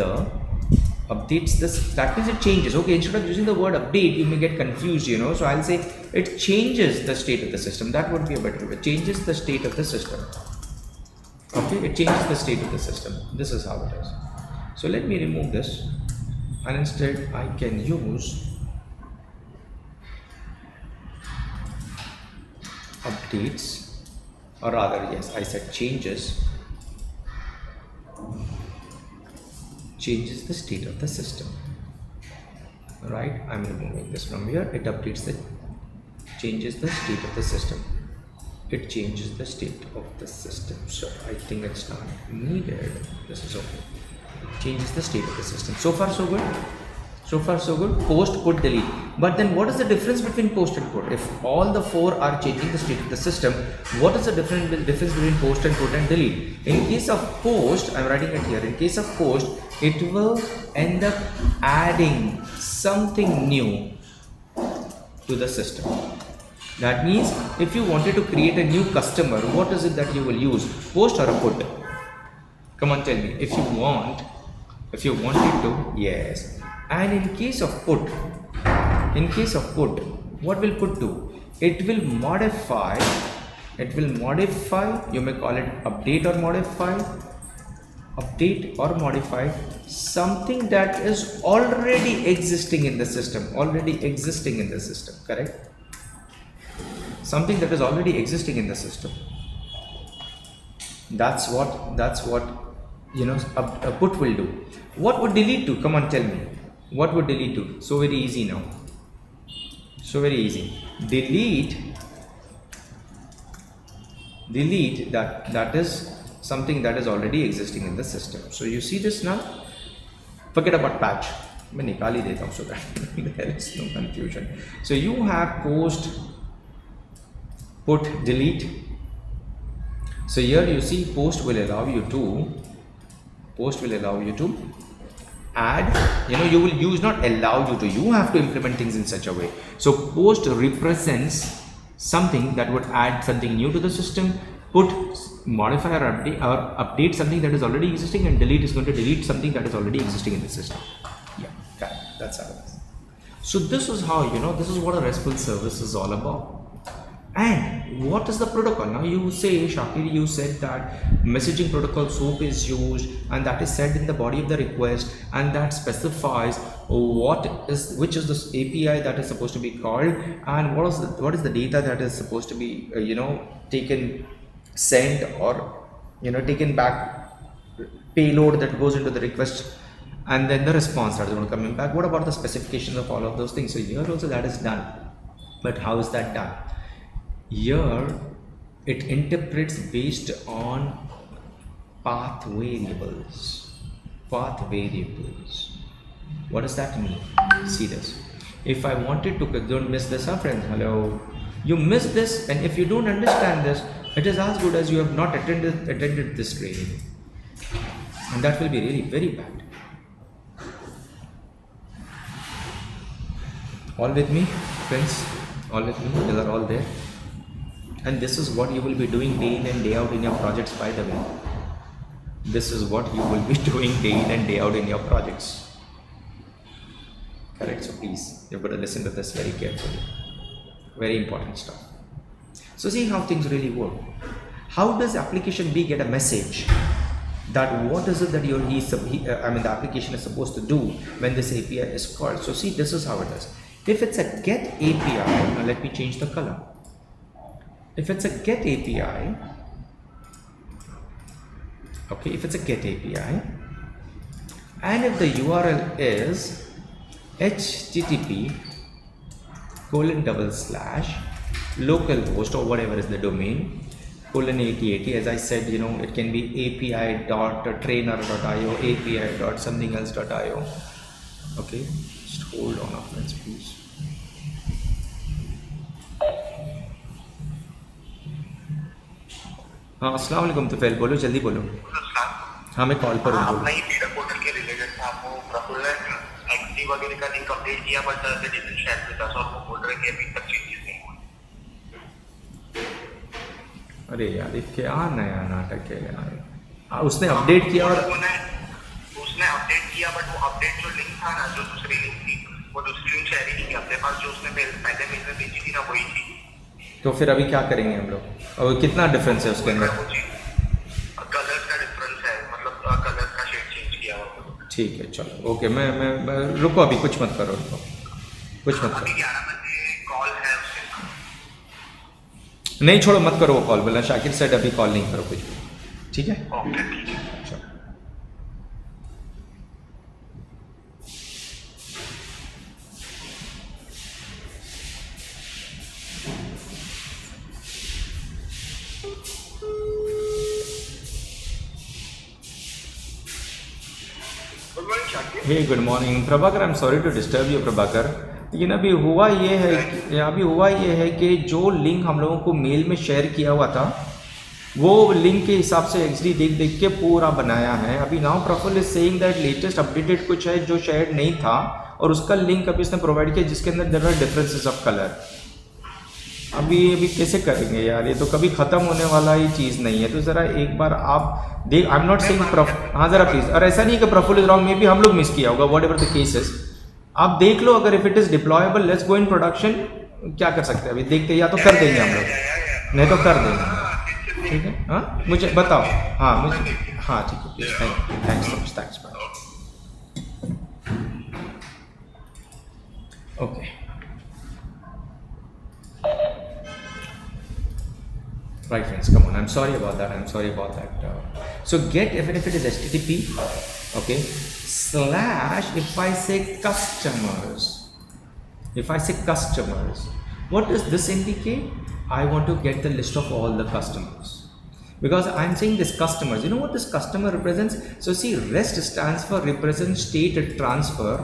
this. That means it changes. Okay, instead of using the word update, you may get confused, you know. So I'll say it changes the state of the system. That would be a better way. Changes the state of the system. Okay, it changes the state of the system. This is how it is. So let me remove this, and instead I can use updates, or rather, yes, I said changes the state of the system, right? I'm removing this from here. It updates the, changes the state of the system. It changes the state of the system. So I think it's not needed. This is okay. Changes the state of the system. So far so good. So far so good. Post, put, delete. But then what is the difference between post and put? If all the four are changing the state of the system, what is the difference between post and put and delete? In case of post, I'm writing it here. In case of post, it will end up adding something new to the system. That means if you wanted to create a new customer, what is it that you will use? Post or a put? Come on, tell me. If you wanted to, yes. And in case of put, what will put do? It will modify, you may call it update or modify something that is already existing in the system, correct? Something that is already existing in the system. That's what you know a put will do. What would delete do? Come on, tell me. What would delete do? So very easy now. So very easy. Delete that is something that is already existing in the system. So you see this now. Forget about patch. मैं निकाल ही देता हूँ so that there is no confusion. So you have post, put, delete. So here you see post will allow you to add, you know, you will use, not allow you to, you have to implement things in such a way. So post represents something that would add something new to the system. Put modify or update something that is already existing, and delete is going to delete something that is already existing in the system. Yeah, correct. That's how it is. So this is how, this is what a RESTful service is all about. And what is the protocol? Now you say, Shakir, you said that messaging protocol SOAP is used, and that is said in the body of the request, and that specifies which is this API that is supposed to be called, and what is the data that is supposed to be taken, sent, or taken back, payload that goes into the request, and then the response that is going to come back. What about the specifications of all of those things? So here also that is done. But how is that done? Here it interprets based on path variables. What does that mean? See this. If I wanted to, don't miss this, friends. Hello. You miss this, and if you don't understand this, it is as good as you have not attended this training. And that will be really very bad. All with me, friends? All with me? You are all there? And this is what you will be doing day in and day out in your projects, by the way. This is what you will be doing day in and day out in your projects. Correct? So please, you've got to listen to this very carefully. Very important stuff. So see how things really work. How does application B get a message that what is it that the application is supposed to do when this API is called? So see, this is how it is. If it's a get API, now let me change the color. If it's a get API, okay, if it's a get API, and if the URL is http://localhost or whatever is the domain :8080, as I said, it can be api.trainer.io, api.something-else.io. Okay, just hold on, friends, please. हाँ, अस्सलाम वालेकुम तुफैल, बोलो जल्दी बोलो। हाँ, मैं call पर हूँ। अपना ही डेटा पोर्टल के रिलेटेड था, वो प्रफुल्ल ने एक्सटी वगैरह का लिंक अपडेट किया, but the detail share with us, और वो बोल रहे कि अभी तक चेंजेस नहीं हुए। अरे यार, ये क्या नया नाटक है यार। उसने अपडेट किया और उसने अपडेट किया, बट वो अपडेट जो लिंक था ना, जो दूसरी लिंक थी, वो दूसरी लिंक शेयर ही नहीं किया अपने पास, जो उसने पहले मेल में भेजी थी ना, वही थी। तो फिर अभी क्या करेंगे हम लोग? और कितना डिफरेंस है उसके अंदर? कलर का डिफरेंस है, मतलब कलर का शेड चेंज किया हुआ। ठीक है, चलो ओके। मैं रुको, अभी कुछ मत करो, रुको, कुछ मत करो। 11 बजे कॉल है उसके साथ। नहीं, छोड़ो, मत करो वो कॉल। बोला शाकिर सेड अभी कॉल नहीं करो कुछ भी, ठीक है? ओके, ठीक है, चलो। Hey good morning Prabhakar, I am sorry to disturb you Prabhakar, लेकिन अभी हुआ ये है कि जो लिंक हम लोगों को मेल में शेयर किया हुआ था, वो लिंक के हिसाब से एक्चुअली देख के पूरा बनाया है। अभी now Prafull is saying that latest updated कुछ है जो शेयर नहीं था, और उसका लिंक अभी इसने प्रोवाइड किया जिसके अंदर there are differences of colour. अभी कैसे करेंगे यार, ये तो कभी ख़त्म होने वाला ही चीज़ नहीं है। तो ज़रा एक बार आप देख, आई एम नॉट सेइंग हाँ ज़रा प्लीज़, और ऐसा नहीं कि Prafull is wrong, may be हम लोग मिस किया होगा, वॉट एवर द केसेस। आप देख लो, अगर if it is deployable let's go in production. क्या कर सकते हैं अभी, देखते, या तो कर देंगे हम लोग, नहीं तो कर देंगे, ठीक है? हाँ, मुझे बताओ। हाँ, मुझे, हाँ ठीक है, please, thanks so much, thanks. Okay, right friends, come on, I'm sorry about that, so get, even if it is http, okay, / if I say customers, what does this indicate? I want to get the list of all the customers, because I'm saying this customers, you know what this customer represents? So see, REST stands for represent state transfer,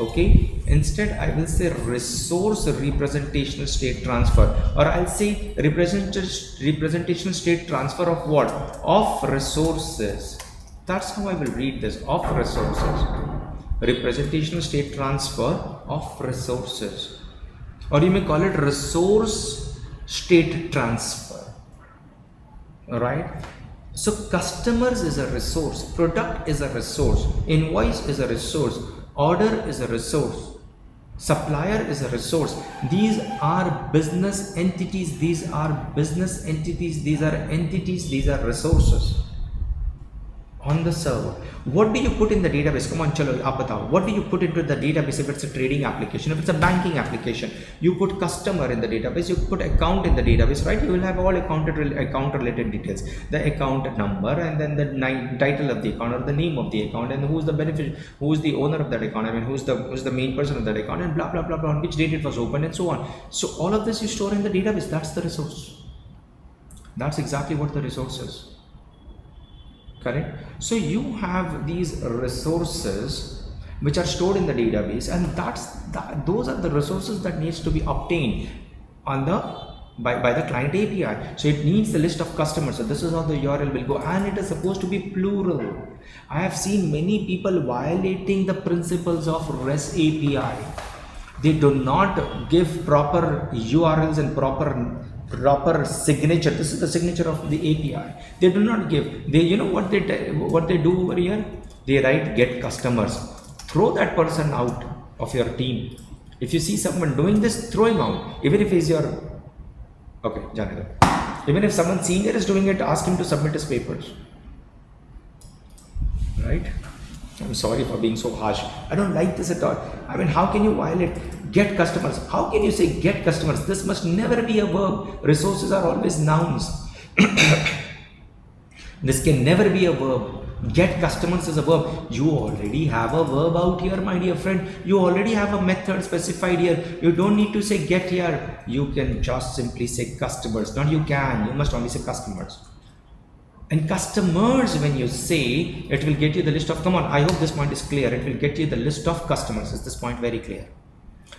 okay? Instead I will say resource representational state transfer, or I'll say representational state transfer of what? Of resources. That's how I will read this, of resources, representational state transfer of resources, or you may call it resource state transfer. All right, So customers is a resource, product is a resource, invoice is a resource, order is a resource, supplier is a resource. These are business entities, these are business entities, these are entities, these are resources on the server. What do you put in the database? Come on, chalo, aap batao. What do you put into the database? If it's a trading application, if it's a banking application, you put customer in the database, you put account in the database, right? You will have all account related details, the account number, and then the title of the account, or the name of the account, and who's the beneficiary, who's the owner of that account, I mean who's the main person of that account, and blah blah blah blah, on which date it was opened, and so on. So all of this you store in the database. That's the resource. That's exactly what the resource is. Correct. So you have these resources which are stored in the database, and those are the resources that needs to be obtained on the by the client API. So it needs the list of customers. So this is how the URL will go, and it is supposed to be plural. I have seen many people violating the principles of REST API. They do not give proper URLs and proper signature. This is the signature of the API. They do not give. They, you know what they do over here? They write get customers. Throw that person out of your team. If you see someone doing this, throw him out. Even if he's your okay, even if someone senior is doing it, ask him to submit his papers. Right? I'm sorry for being so harsh. I don't like this at all. I mean, how can you violate get customers? How can you say get customers? This must never be a verb. Resources are always nouns. This can never be a verb. Get customers is a verb. You already have a verb out here, my dear friend. You already have a method specified here. You don't need to say get here. You can just simply say customers. Not you can. You must only say customers. And customers, when you say, it will get you the list of, come on, I hope this point is clear. It will get you the list of customers. Is this point very clear?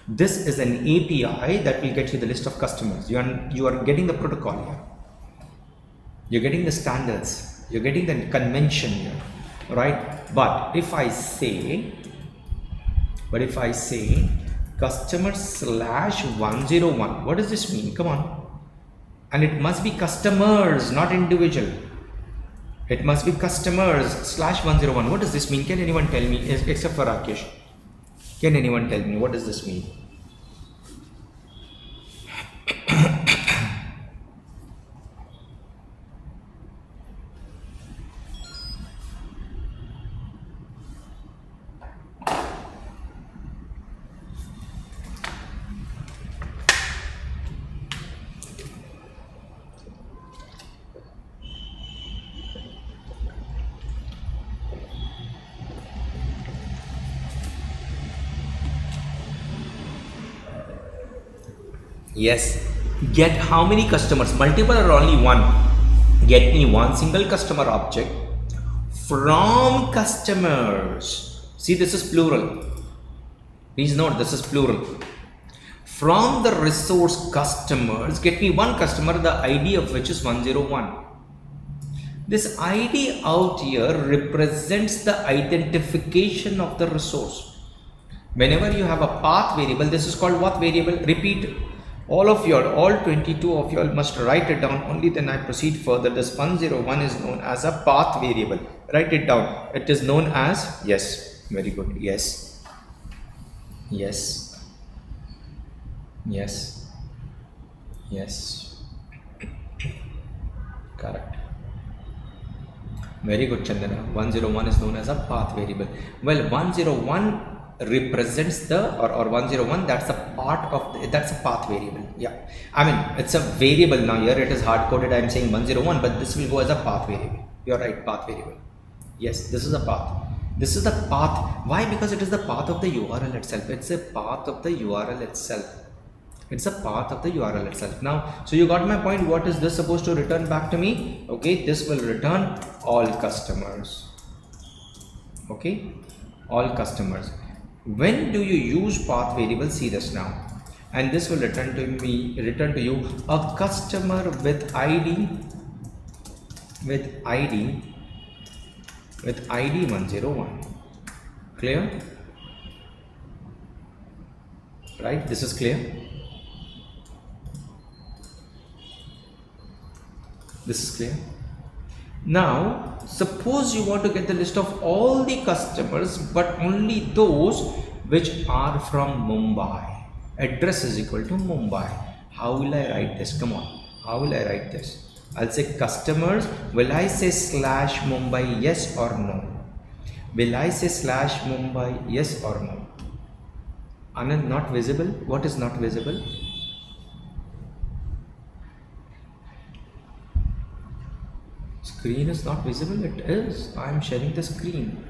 This is an API that will get you the list of customers. You are getting the protocol here. You're getting the standards. You're getting the convention here, right? But if I say customer /101, what does this mean? Come on. And it must be customers, not individual. It must be customers /101. What does this mean? Can anyone tell me, except for Rakesh? Can anyone tell me what does this mean? Yes. Get how many customers? Multiple or only one? Get me one single customer object from customers. See, this is plural. Please note, this is plural. From the resource customers, get me one customer, the ID of which is 101. This ID out here represents the identification of the resource. Whenever you have a path variable, this is called what variable? Repeat. All 22 of you all must write it down. Only then I proceed further. This 101 is known as a path variable. Write it down. It is known as, yes, very good. Yes, yes, yes, yes. Correct. Very good, Chandana. 101 is known as a path variable. Well, 101 represents the or 101, that's a part of that's a path variable. Yeah, I mean it's a variable. Now here it is hard coded. I'm saying 101, but this will go as a path variable. You're right, path variable. Yes, this is a path. This is the path. Why? Because it is the path of the URL itself. It's a path of the URL itself. It's a path of the URL itself. Now, so you got my point. What is this supposed to return back to me? Okay, this will return all customers. Okay, all customers. When do you use path variable? See this now, and this will return to you a customer with ID 101. Clear? Right? This is clear. This is clear. Now, suppose you want to get the list of all the customers, but only those which are from Mumbai. Address is equal to Mumbai. How will I write this? Come on. How will I write this? I'll say customers. Will I say slash Mumbai? Yes or no? Will I say slash Mumbai? Yes or no? Anand, not visible. What is not visible? Screen is not visible. It is. I am sharing the screen.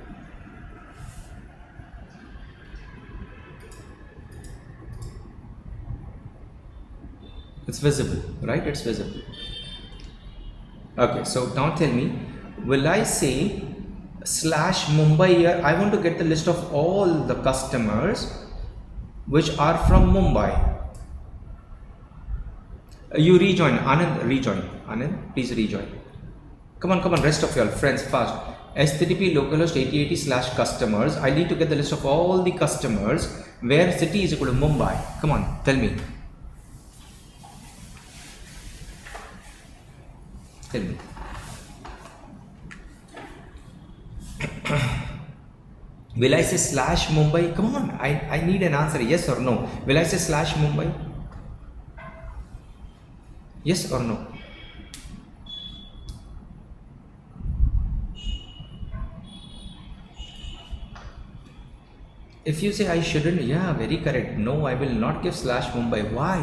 It's visible, right? It's visible. Okay, so now tell me, will I say slash Mumbai here? I want to get the list of all the customers which are from Mumbai. You rejoin, Anand, rejoin. Anand, please rejoin. Come on, rest of y'all, friends, fast. HTTP localhost 8080 slash customers. I need to get the list of all the customers where city is equal to Mumbai. Come on, tell me. Tell me. Will I say slash Mumbai? Come on, I need an answer, yes or no. Will I say slash Mumbai? Yes or no? If you say I shouldn't, yeah, very correct. No, I will not give slash Mumbai. Why?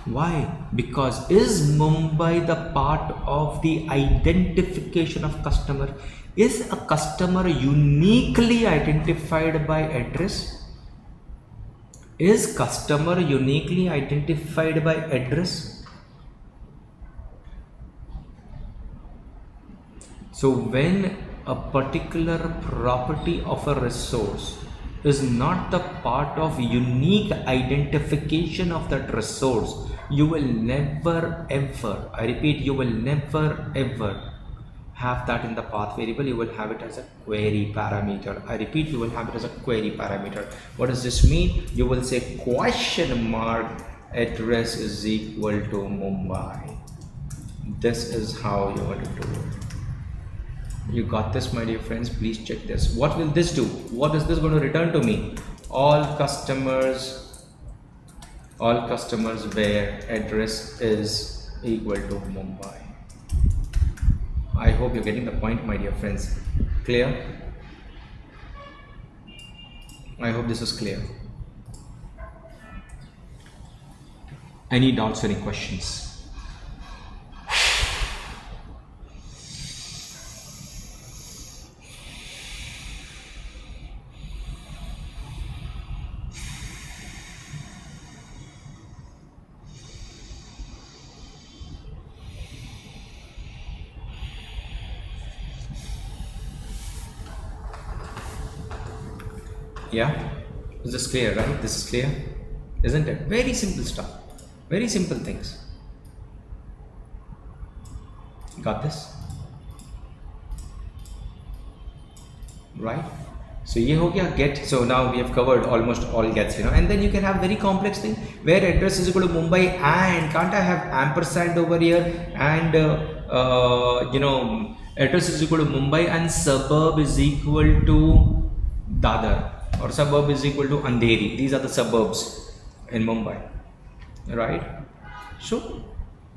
Why? Because is Mumbai the part of the identification of customer? Is a customer uniquely identified by address? Is customer uniquely identified by address? So when a particular property of a resource is not the part of unique identification of that resource, you will never ever, I repeat, you will never ever have that in the path variable. You will have it as a query parameter. I repeat, you will have it as a query parameter. What does this mean? You will say question mark address is equal to Mumbai. This is how you want to do it. You got this, my dear friends? Please check this. What will this do? What is this going to return to me? All customers where address is equal to Mumbai. I hope you're getting the point, my dear friends. Clear? I hope this is clear. Any doubts, any questions? Yeah, is this clear, right? This is clear, isn't it? Very simple stuff, very simple things. Got this? Right? So ye ho gaya get. So now we have covered almost all gets, and then you can have very complex thing where address is equal to Mumbai, and can't I have ampersand over here, and address is equal to Mumbai and suburb is equal to Dadar, or suburb is equal to Andheri. These are the suburbs in Mumbai, right? So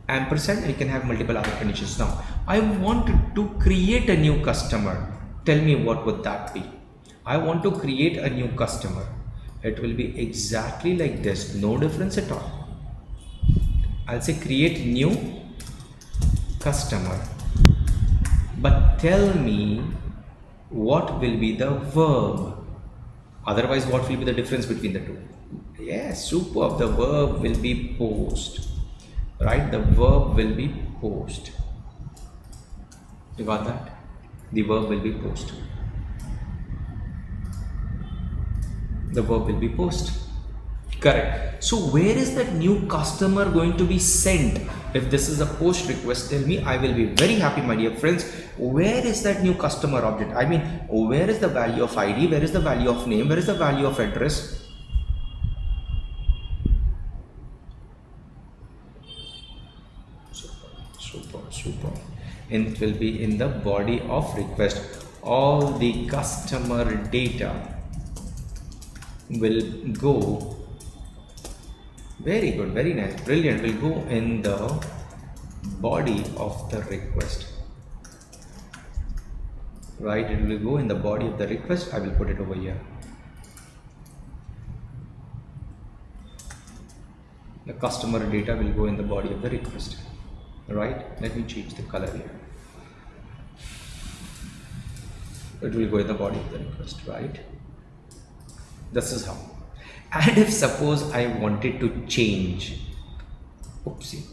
ampersand, I can have multiple other conditions. Now I wanted to create a new customer. Tell me, what would that be? I want to create a new customer. It will be exactly like this, no difference at all. I'll say create new customer, but tell me what will be the verb. Otherwise, what will be the difference between the two? Yes, superb. The verb will be post, right? The verb will be post. You got that? The verb will be post. The verb will be post. Correct. So where is that new customer going to be sent? If this is a post request, tell me. I will be very happy, my dear friends. Where is that new customer object? I mean, where is the value of ID? Where is the value of name? Where is the value of address? Super. and it will be in the body of request. All the customer data will go, very good, very nice, brilliant, will go in the body of the request, right? It will go in the body of the request. I will put it over here. The customer data will go in the body of the request, right? Let me change the color here. It will go in the body of the request, right? This is how. And if suppose I wanted to change, oopsie,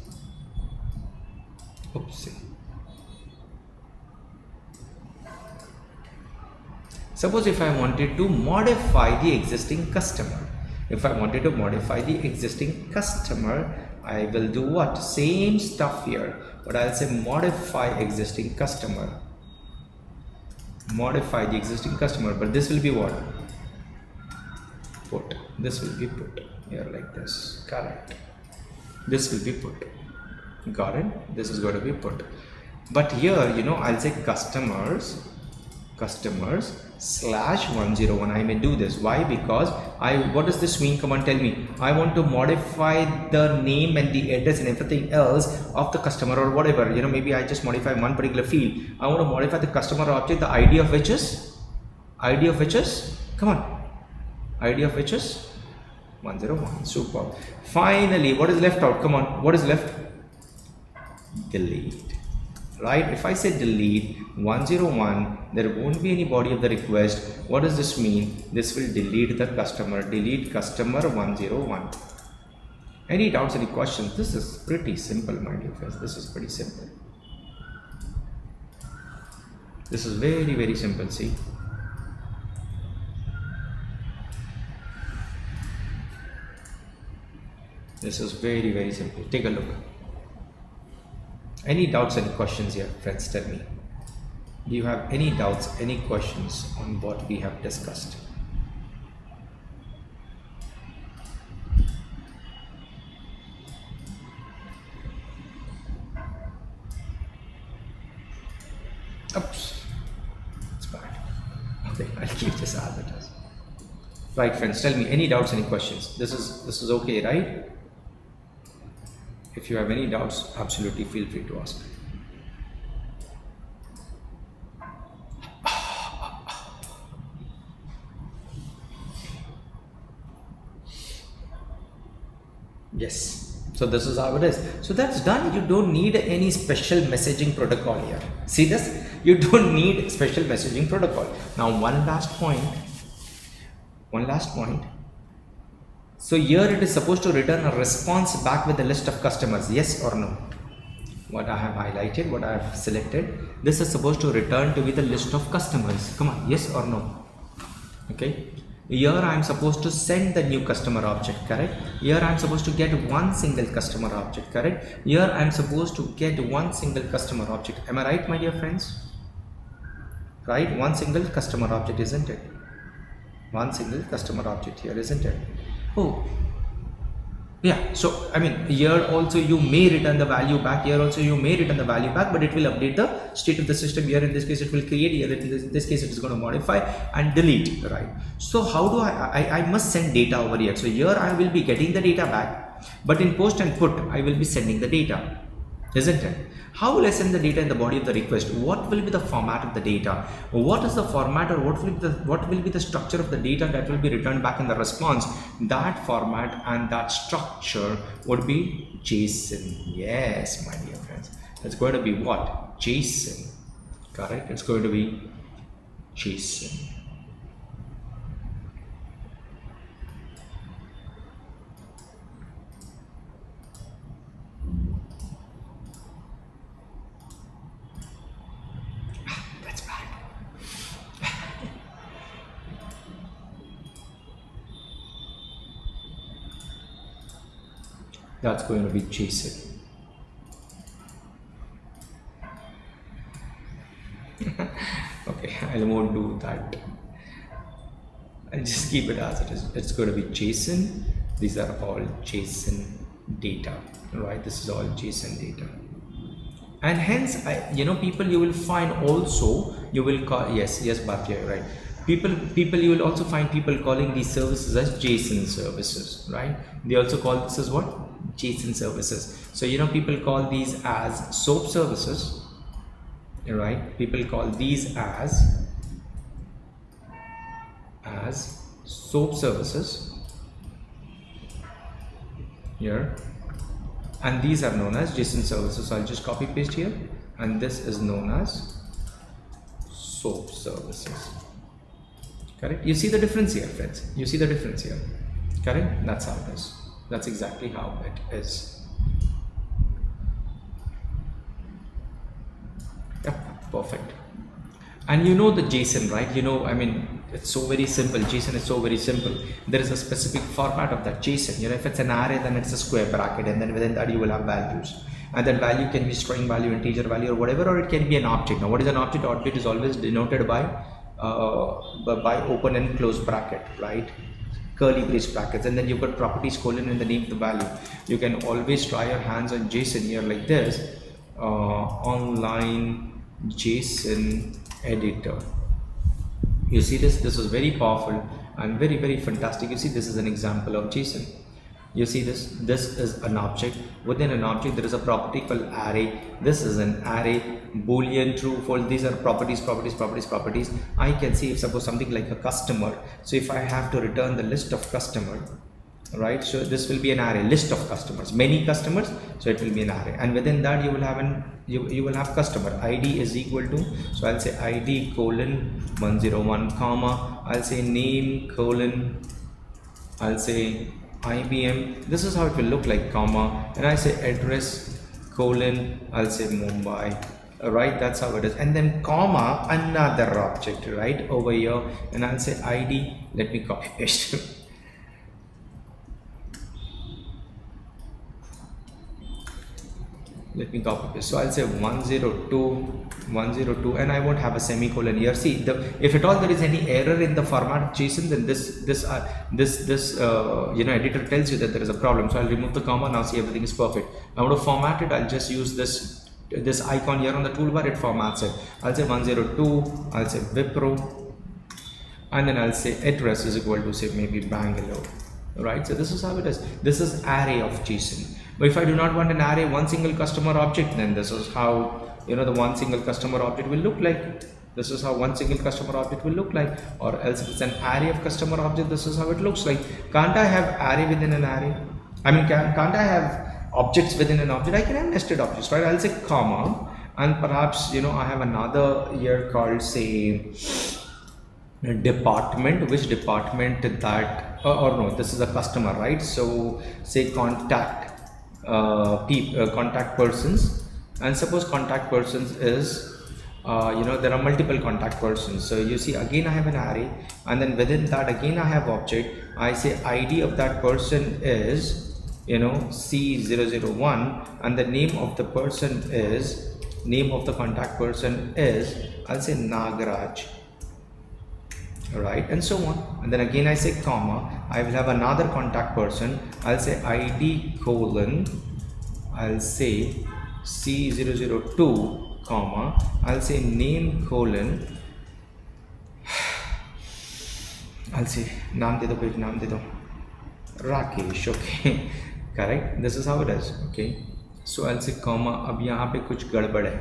suppose if I wanted to modify the existing customer, I will do what? Same stuff here, but I'll say modify existing customer. Modify the existing customer, but this will be what? Put. This will be put here like this. Correct. This will be put. Got it? This is going to be put. But here, I'll say customers /101. I may do this. Why? Because what does this mean? Come on, tell me. I want to modify the name and the address and everything else of the customer or whatever. Maybe I just modify one particular field. I want to modify the customer object, the ID of which is, come on, ID of which is 101. Super. Finally, what is left out? Come on, what is left? Delete. Right? If I say delete 101, there won't be any body of the request. What does this mean? This will delete the customer. Delete customer 101. Any doubts, any questions? This is pretty simple, my dear friends. This is pretty simple. This is very, very simple. See? This is very, very simple. Take a look. Any doubts, any questions here, friends? Tell me. Do you have any doubts, any questions on what we have discussed? Oops, it's bad. Okay, I'll keep this as it is. Right, friends, tell me any doubts, any questions. This is okay, right? If you have any doubts, absolutely feel free to ask. Yes. So this is how it is. So that's done. You don't need any special messaging protocol here. See this? You don't need special messaging protocol. Now one last point. So here it is supposed to return a response back with a list of customers. Yes or no? What I have highlighted, what I have selected, this is supposed to return to be the list of customers. Come on, yes or no? Okay. Here I am supposed to send the new customer object, correct? Here I am supposed to get one single customer object, correct? Here I am supposed to get one single customer object. Am I right, my dear friends? Right? One single customer object, isn't it? One single customer object here, isn't it? Oh, yeah. So I mean, here also you may return the value back. Here also you may return the value back, but it will update the state of the system. Here in this case it will create. Here in this case it is going to modify and delete. Right. So how do I must send data over here. So here I will be getting the data back, but in post and put I will be sending the data, isn't it? How will I send the data in the body of the request? What will be the format of the data? What is the format, or what will be the structure of the data that will be returned back in the response? That format and that structure would be JSON. Yes, my dear friends. It's going to be what? JSON. Correct? It's going to be JSON. That's going to be JSON. Okay, I won't do that. I'll just keep it as it is. It's going to be JSON. These are all JSON data, right? This is all JSON data. And hence people you will find also, you will call, yes, Bhartiya, you're right. People you will also find people calling these services as JSON services, right? They also call this as what? JSON services. So people call these as SOAP services, right? People call these as SOAP services here, and these are known as JSON services. So I'll just copy paste here, and this is known as SOAP services. Correct? You see the difference here, friends? You see the difference here? Correct? That's how it is. That's exactly how it is. Yeah, perfect. And you know the JSON, right? I mean, it's so very simple. JSON is so very simple. There is a specific format of that JSON. If it's an array, then it's a square bracket, and then within that you will have values. And that value can be string value, integer value, or whatever, or it can be an object. Now, what is an object? Object is always denoted by open and close bracket, right? Curly brace brackets, and then you've got properties colon in the name of the value. You can always try your hands on JSON here like this. Online JSON editor. You see this is very powerful and very, very fantastic. You see, this is an example of JSON. You see this is an object. Within an object there is a property called array. This is an array, boolean, true, false. These are properties. I can see, if suppose something like a customer, so if I have to return the list of customer, right, so this will be an array, list of customers, many customers, so it will be an array, and within that you will have you will have customer id is equal to, so I'll say id colon 101 comma, I'll say name colon, I'll say IBM, this is how it will look like, comma, and I say address colon, I'll say Mumbai, right? That's how it is. And then comma, another object right over here, and I'll say ID. Let me copy paste. Let me copy paste. So I'll say 102, and I won't have a semicolon here. See, if at all there is any error in the format of JSON, then this editor tells you that there is a problem. So I'll remove the comma. Now see, everything is perfect. I want to format it. I'll just use this icon here on the toolbar. It formats it. I'll say 102. I'll say Wipro, and then I'll say address is equal to, say, maybe Bangalore. Right? So this is how it is. This is array of JSON. But if I do not want an array, one single customer object, then this is how the one single customer object will look like. This is how one single customer object will look like. Or else if it's an array of customer object, this is how it looks like. Can't I have array within an array? I mean, can't I have objects within an object? I can have nested objects, right? I'll say comma, and perhaps I have another here called, say, department. Which department that, or no, this is a customer, right? So say contact contact persons, and suppose contact persons is there are multiple contact persons. So you see, again I have an array, and then within that again I have object. I say ID of that person is C001, and the name of the person is, name of the contact person is, I'll say Nagaraj, right, and so on. And then again I say comma, I will have another contact person. I'll say ID colon, I'll say C002 comma, I'll say name colon, I'll say naam de do, quick naam de do, Rakesh. Okay. Correct. This is how it is. Okay, so I'll say comma. अब यहाँ पे कुछ गड़बड़ है,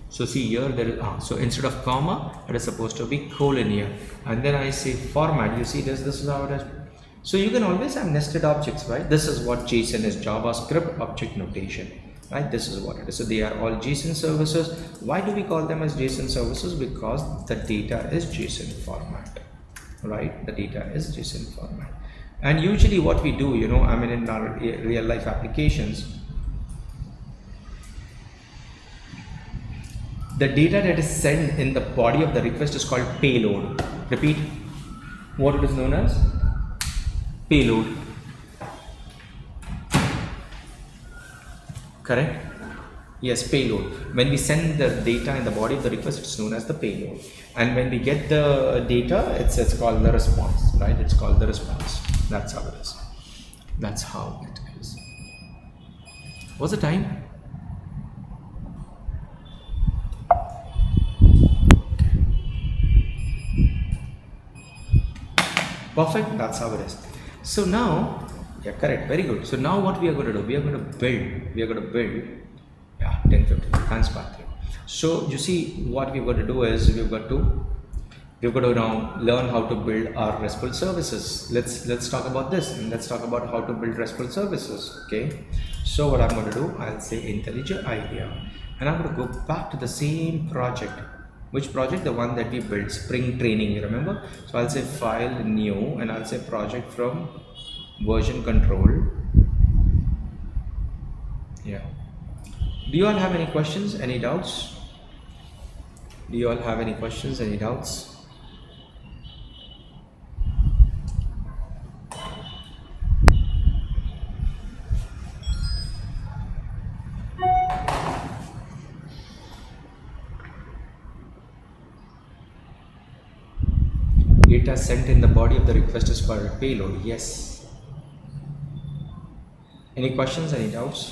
So see here there is so instead of comma it is supposed to be colon here, and then I say format. You see this is how it is. So you can always have nested objects, right? This is what JSON is, JavaScript object notation, right? This is what it is. So they are all JSON services. Why do we call them as JSON services? Because the data is JSON format, right? The data is JSON format. And usually what we do, I mean, in our real life applications, the data that is sent in the body of the request is called payload. Repeat, what it is known as? Payload. Correct? Yes, payload. When we send the data in the body of the request, it's known as the payload. And when we get the data, it's called the response, right? It's called the response. That's how it is. That's how it is. What's the time? Perfect, that's how it is. So now, yeah, correct, very good. So now what we are going to do, we are going to build, yeah, 1050, thanks Patrick. So you see what we're going to do is we've got to now learn how to build our RESTful services. Let's talk about this, and let's talk about how to build RESTful services. Okay, so what I'm going to do, I'll say IntelliJ idea, and I'm going to go back to the same project. Which project? The one that we built, Spring Training, you remember? So I'll say file new, and I'll say project from version control. Yeah. Do you all have any questions, any doubts? Do you all have any questions, any doubts? Data sent in the body of the request is called payload. Yes. Any questions, any doubts?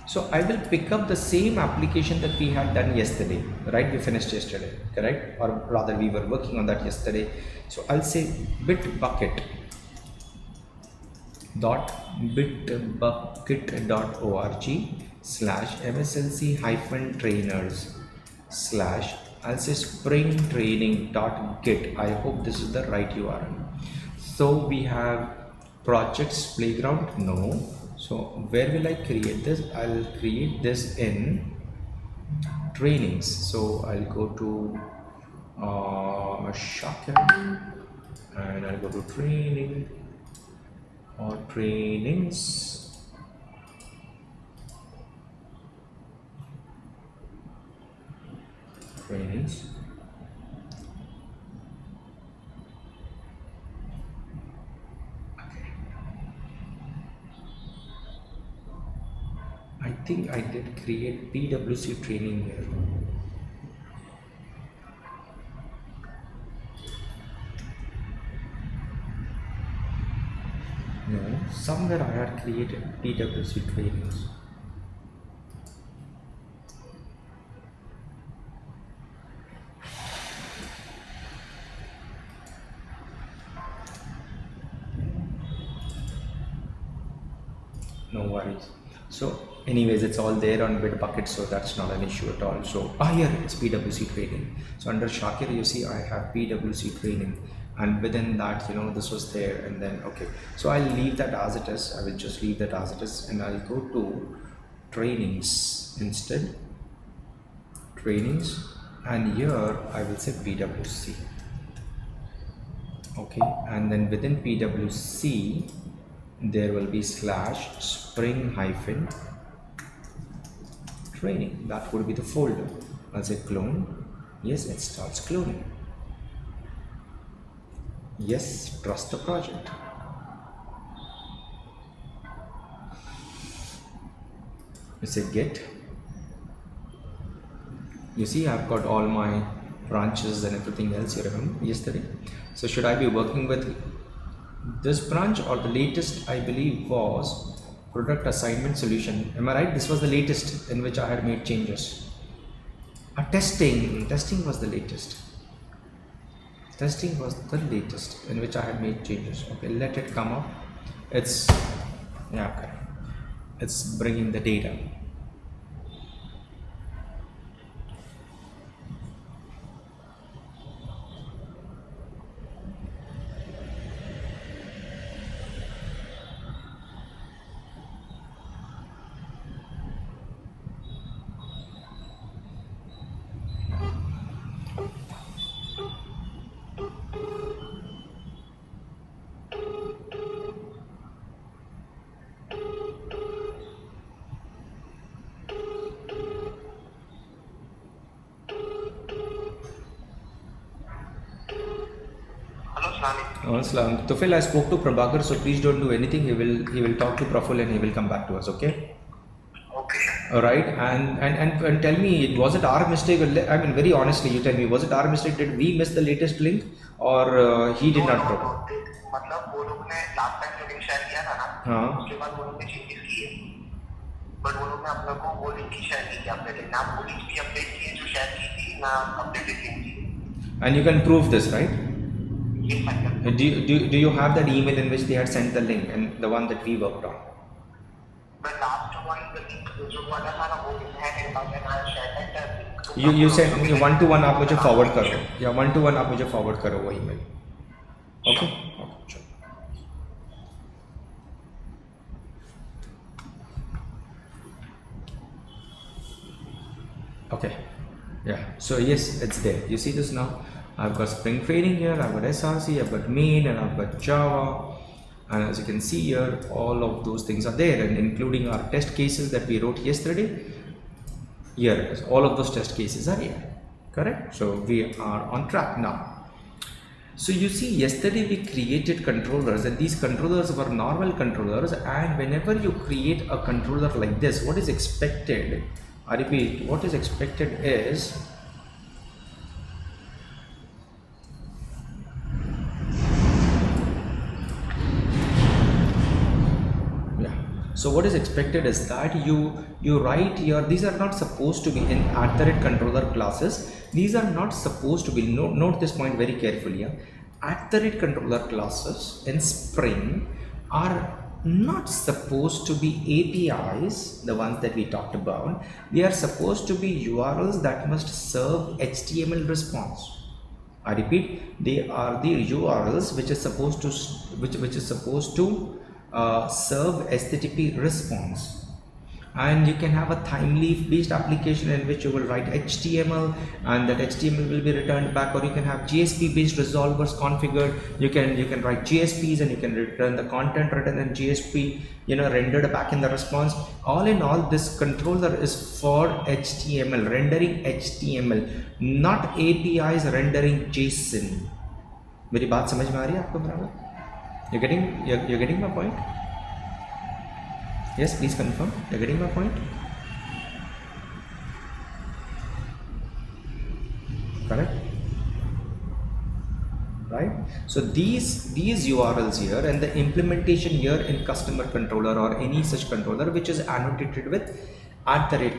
So I will pick up the same application that we had done yesterday, right? We finished yesterday, correct? Or rather we were working on that yesterday. So I'll say bitbucket.org slash mslc hyphen trainers slash I'll say springtraining.git. I hope this is the right URL. So we have projects playground, no. So where will I create this? I'll create this in trainings. So I'll go to Shaka and I'll go to training or trainings. I think I did create PWC training here. No, somewhere I had created PWC trainings. No worries. So anyways, it's all there on Bitbucket, so that's not an issue at all. So here it's PWC training. So under Shakir, you see I have PWC training, and within that, this was there, and then okay. So I'll leave that as it is. I will just leave that as it is, and I'll go to trainings instead. Trainings, and here I will say PWC. Okay, and then within PWC there will be slash spring hyphen training. That would be the folder. I'll say clone. Yes, it starts cloning. Yes, trust the project. You say get. You see I've got all my branches and everything else, you remember yesterday. So should I be working with this branch or the latest? I believe was product assignment solution. Am I right? This was the latest in which I had made changes. Testing was the latest. Testing was the latest in which I had made changes. Okay, let it come up. It's okay. It's bringing the data. Assalam. Tufil, I spoke to Prabhakar, so please don't do anything. He will talk to Praful and he will come back to us. Okay. Okay. All right. And tell me, was it our mistake? I mean, very honestly, you tell me, was it our mistake? Did we miss the latest link, or he did not? मतलब वो लोग ने last time जो link share किया था ना, उसके बाद वो लोग ने चेंजेस किए, बट वो लोग ने आप लोग को वो लिंक ही शेयर नहीं किया अपने लिए, ना वो लिंक भी अपडेट किए जो शेयर की थी, ना अपडेटेड लिंक की. And you can prove this, right? एक second Do you have that email in which they had sent the link and the one that we worked on? मैं last one the link जो वाला था ना वो है मेरे पास है ना शायद You sent me 1-to-1 आप मुझे forward करो या 1-to-1 आप मुझे forward करो वो email. Okay? Okay, okay, yeah, so yes, it's there. You see this now? I've got Spring Training here, I've got SRC, I've got main, and I've got Java. And as you can see here, all of those things are there, and including our test cases that we wrote yesterday. Here it is. All of those test cases are here. Correct? So we are on track now. So you see, yesterday we created controllers, and these controllers were normal controllers, and whenever you create a controller like this, what is expected, I repeat, what is expected is so what is expected is that you write your, these are not supposed to be in @controller classes. These are not supposed to be, note this point very carefully. @controller classes in Spring are not supposed to be APIs, the ones that we talked about. They are supposed to be URLs that must serve HTML response. I repeat, they are the URLs which is supposed to serve HTTP response, and you can have a time leaf based application in which you will write HTML and that HTML will be returned back, or you can have JSP based resolvers configured. You can write JSPs and you can return the content written in JSP, rendered back in the response. All in all, this controller is for HTML, rendering HTML, not APIs rendering JSON. मेरी बात समझ में आ रही है आपको बराबर? You're getting my point? Yes, please confirm. You're getting my point? Correct? Right? So these URLs here and the implementation here in customer controller or any such controller which is annotated with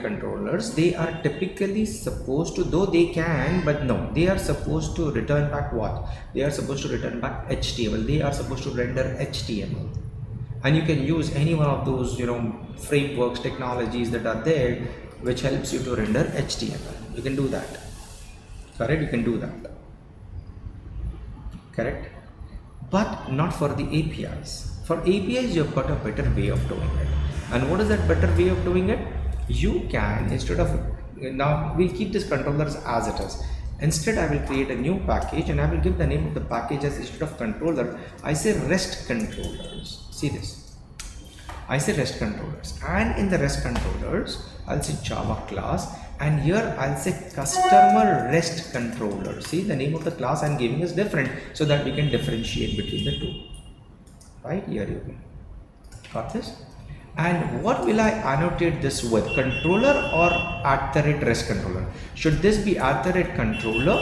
@controllers, they are typically supposed to, though they can, but no, they are supposed to return back what? They are supposed to return back HTML. They are supposed to render HTML. And you can use any one of those, frameworks, technologies that are there, which helps you to render HTML. You can do that. Correct? You can do that. Correct? But not for the APIs. For APIs, you've got a better way of doing it. And what is that better way of doing it? You can, instead of, now we'll keep this controllers as it is. Instead, I will create a new package and I will give the name of the package as, instead of controller, I say REST controllers. See this. I say REST controllers, and in the REST controllers, I'll say Java class, and here I'll say customer REST controller. See, the name of the class I'm giving is different so that we can differentiate between the two. Right, here you go. Got this? And what will I annotate this with? Controller or @REST controller? Should this be @controller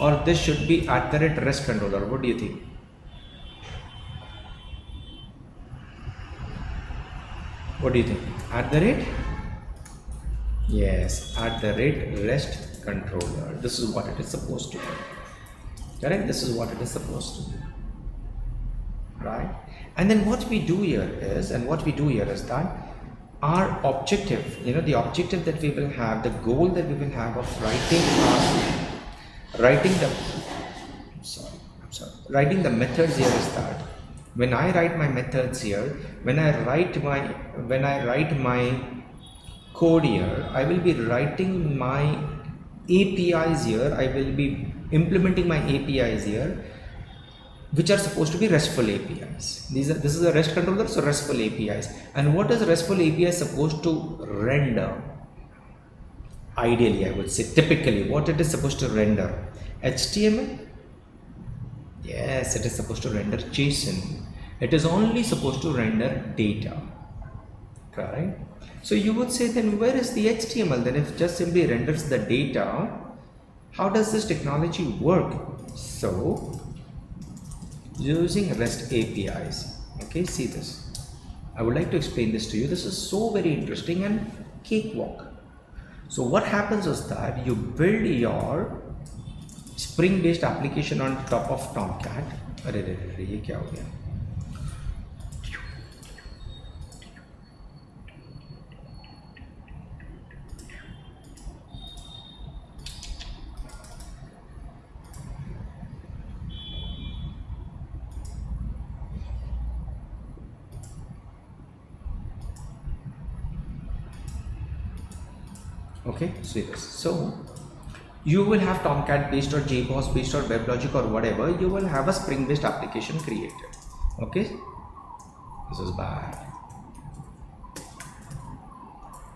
or this should be @REST controller? What do you think? What do you think? Yes, @REST controller. This is what it is supposed to be. Correct? This is what it is supposed to be. Right? And then what we do here is, that our objective, the objective that we will have, the goal that we will have of writing the methods here is that when I write my methods here, when I write my code here, I will be writing my APIs here. I will be implementing my APIs here, which are supposed to be RESTful APIs. This is a REST controller, so RESTful APIs. And what is RESTful API supposed to render? Ideally, I would say, typically, what it is supposed to render? HTML? Yes, it is supposed to render JSON. It is only supposed to render data. Correct? So you would say, then where is the HTML? Then if it just simply renders the data, how does this technology work? So, using REST APIs. Okay, see this. I would like to explain this to you. This is so very interesting and cakewalk. So what happens is that you build your Spring based application on top of Tomcat. अरे रे रे, ये क्या हो गया? Okay, see this. So you will have Tomcat based or JBoss based or WebLogic or whatever. You will have a Spring based application created. Okay, this is bad,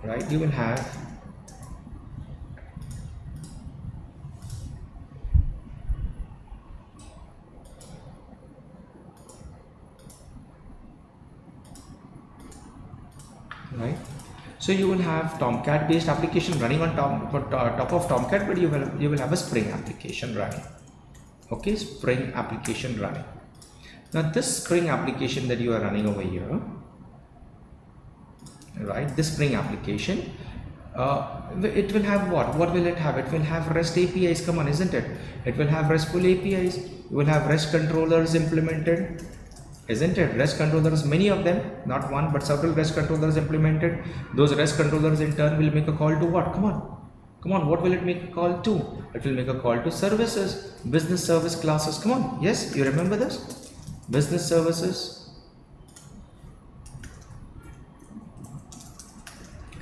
right? You will have right. So you will have Tomcat based application running on top of Tomcat, but you will have a Spring application running. Okay, Spring application running. Now this Spring application that you are running over here, right? This Spring application, it will have what? What will it have? It will have REST APIs. Come on, isn't it? It will have RESTful APIs. You will have REST controllers implemented. Isn't it? REST controllers, many of them, not one but several REST controllers implemented. Those REST controllers in turn will make a call to what? Come on, what will it make a call to? It will make a call to services, business service classes. Come on, yes, you remember this? Business services.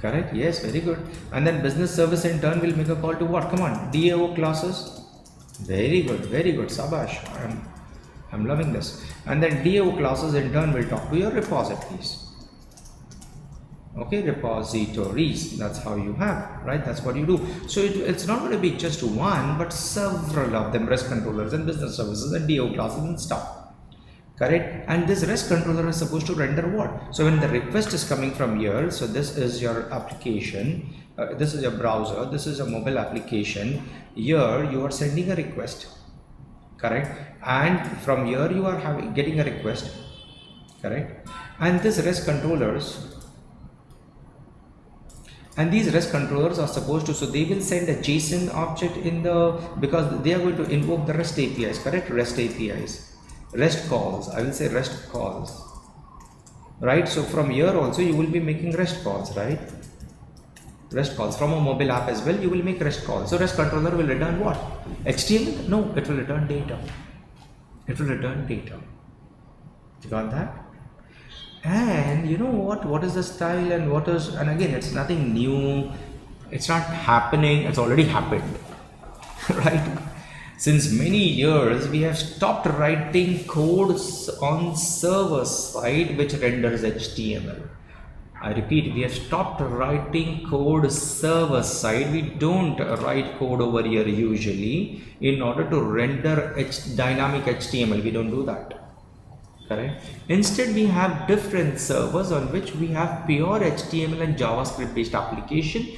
Correct, yes, very good. And then business service in turn will make a call to what? Come on, DAO classes. Very good, Sabash. I'm loving this. And then DAO classes in turn will talk to your repositories. Okay, repositories, that's how you have, right? That's what you do. So it's not going to be just one, but several of them, REST controllers and business services and DAO classes and stuff. Correct? And this REST controller is supposed to render what? So when the request is coming from here, so this is your application, this is your browser, this is a mobile application. Here you are sending a request. Correct? And from here you are getting a request. Correct? And these REST controllers, and these REST controllers are supposed to, so they will send a JSON object in the, because they are going to invoke the REST APIs. Correct? REST APIs, REST calls, I will say REST calls, right? So from here also you will be making REST calls, right? REST calls from a mobile app as well, you will make REST calls. So REST controller will return what? HTML? No, it will return data. It will return data. You got that? And you know what is the style and what is, and again, it's nothing new. It's not happening. It's already happened, right? Since many years, we have stopped writing codes on server side which renders HTML. I repeat, we have stopped writing code server side. We don't write code over here usually in order to render dynamic HTML. We don't do that. Correct? Instead, we have different servers on which we have pure HTML and JavaScript based application,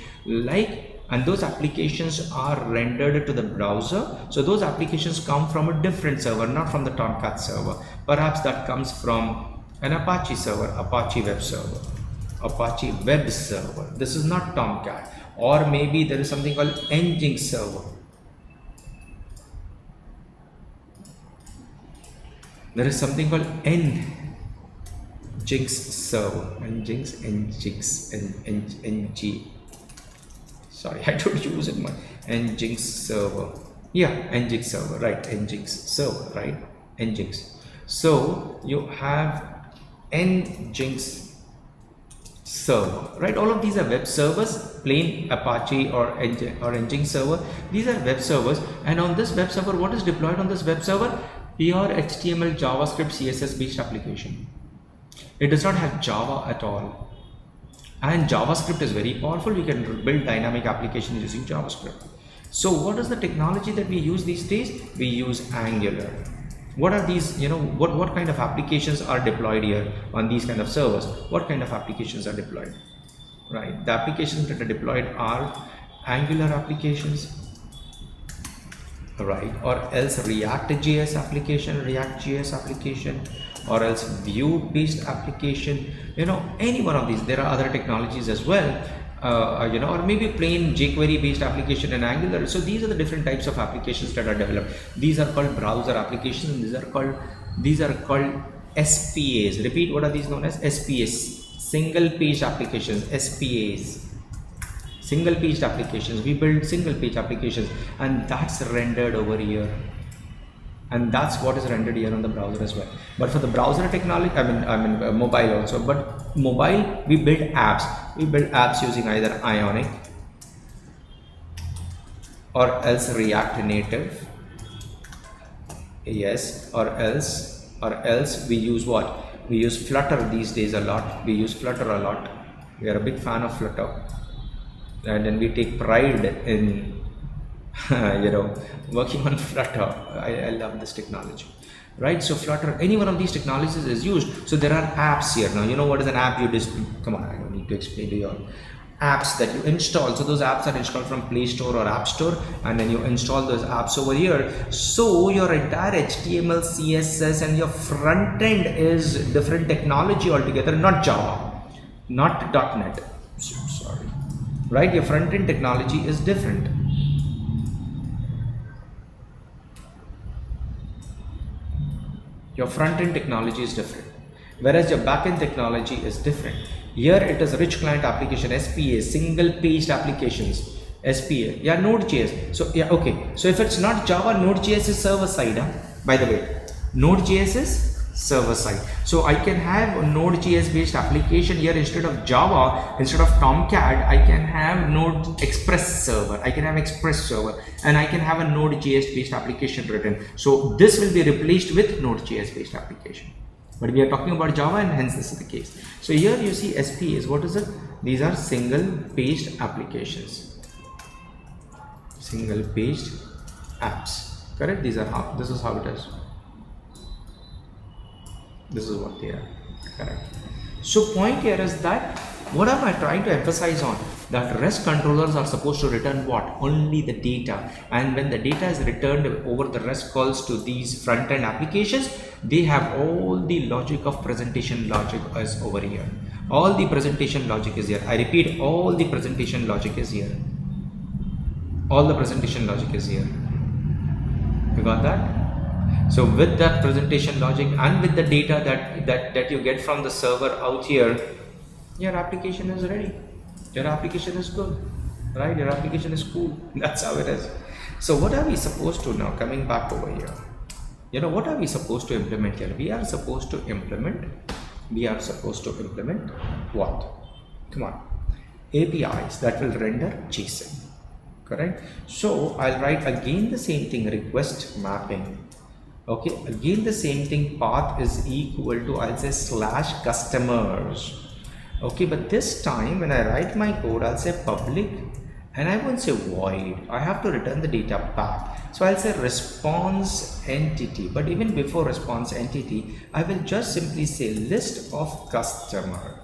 and those applications are rendered to the browser. So those applications come from a different server, not from the Tomcat server. Perhaps that comes from an Apache server, Apache web server. Apache web server. This is not Tomcat. Or maybe there is something called Nginx server. There is something called Nginx server. Nginx. Sorry, I don't use it much. Nginx server. Yeah, Nginx server, right? Nginx server, right? Nginx. So you have Nginx server, right? All of these are web servers, plain Apache or Nginx server. These are web servers, and on this web server, what is deployed on this web server? Pure HTML, JavaScript, CSS based application. It does not have Java at all. And JavaScript is very powerful. We can build dynamic applications using JavaScript. So what is the technology that we use these days? We use Angular. What are these, what kind of applications are deployed here on these kind of servers? What kind of applications are deployed? Right, the applications that are deployed are Angular applications, right, or else React.js application, or else Vue based application, any one of these. There are other technologies as well, or maybe plain jQuery based application in Angular. So these are the different types of applications that are developed. These are called browser applications, and these are called SPAs. Repeat, what are these known as? SPAs, single page applications. SPAs, single page applications. We build single page applications, and that's rendered over here. And that's what is rendered here on the browser as well. But for the browser technology, mobile also. But mobile, we build apps. We build apps using either Ionic or else React Native. Yes, or else we use what? We use Flutter these days a lot. We use Flutter a lot. We are a big fan of Flutter, and then we take pride in working on Flutter. I love this technology, right? So Flutter, any one of these technologies is used. So there are apps here. Now, you know what is an app? You just, come on, I don't need to explain to you all. Apps that you install. So those apps are installed from Play Store or App Store, and then you install those apps over here. So your entire HTML, CSS, and your front end is different technology altogether, not Java, not .NET. Sorry, right? Your front end technology is different. Your front-end technology is different, whereas your back-end technology is different. Here it is rich client application, SPA, single-paged applications, SPA. Yeah, Node.js. So yeah, okay. So if it's not Java, Node.js is server-side. By the way, Node.js is server-side. So I can have a Node.js-based application here instead of Java, instead of Tomcat. I can have Node Express server. I can have Express server, and I can have a Node.js-based application written. So this will be replaced with Node.js-based application. But we are talking about Java, and hence this is the case. So here you see SPAs. What is it? These are single-paged applications. Single-paged apps. Correct? These are how. This is how it is. This is what they are. Correct. So point here is that, what am I trying to emphasize on? That REST controllers are supposed to return what? Only the data. And when the data is returned over the REST calls to these front-end applications, they have all the logic of presentation logic is over here. All the presentation logic is here. I repeat, all the presentation logic is here. All the presentation logic is here. You got that? So with that presentation logic and with the data that you get from the server out here, your application is ready. Your application is good, right? Your application is cool. That's how it is. So what are we supposed to now, coming back over here? What are we supposed to implement here? We are supposed to implement what? Come on. APIs that will render JSON, correct? So I'll write again the same thing, request mapping. Okay, again the same thing, path is equal to, I'll say /customers. Okay, but this time when I write my code, I'll say public, and I won't say void. I have to return the data back. So I'll say response entity, but even before response entity, I will just simply say list of customer,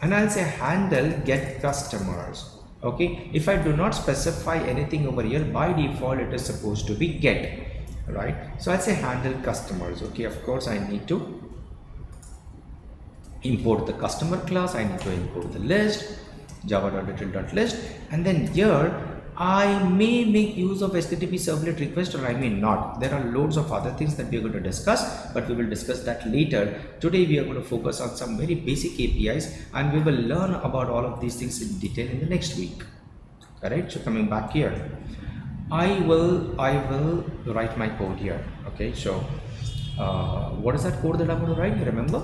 and I'll say handle get customers. Okay, if I do not specify anything over here, by default it is supposed to be get. Right, so I'll say handle customers. Okay, of course I need to import the customer class, I need to import the list, java.list, and then here I may make use of HTTP servlet request, or I may not. There are loads of other things that we are going to discuss, but we will discuss that later. Today we are going to focus on some very basic APIs, and we will learn about all of these things in detail in the next week. Alright, so coming back here, I will write my code here. Okay, so what is that code that I'm going to write? You remember?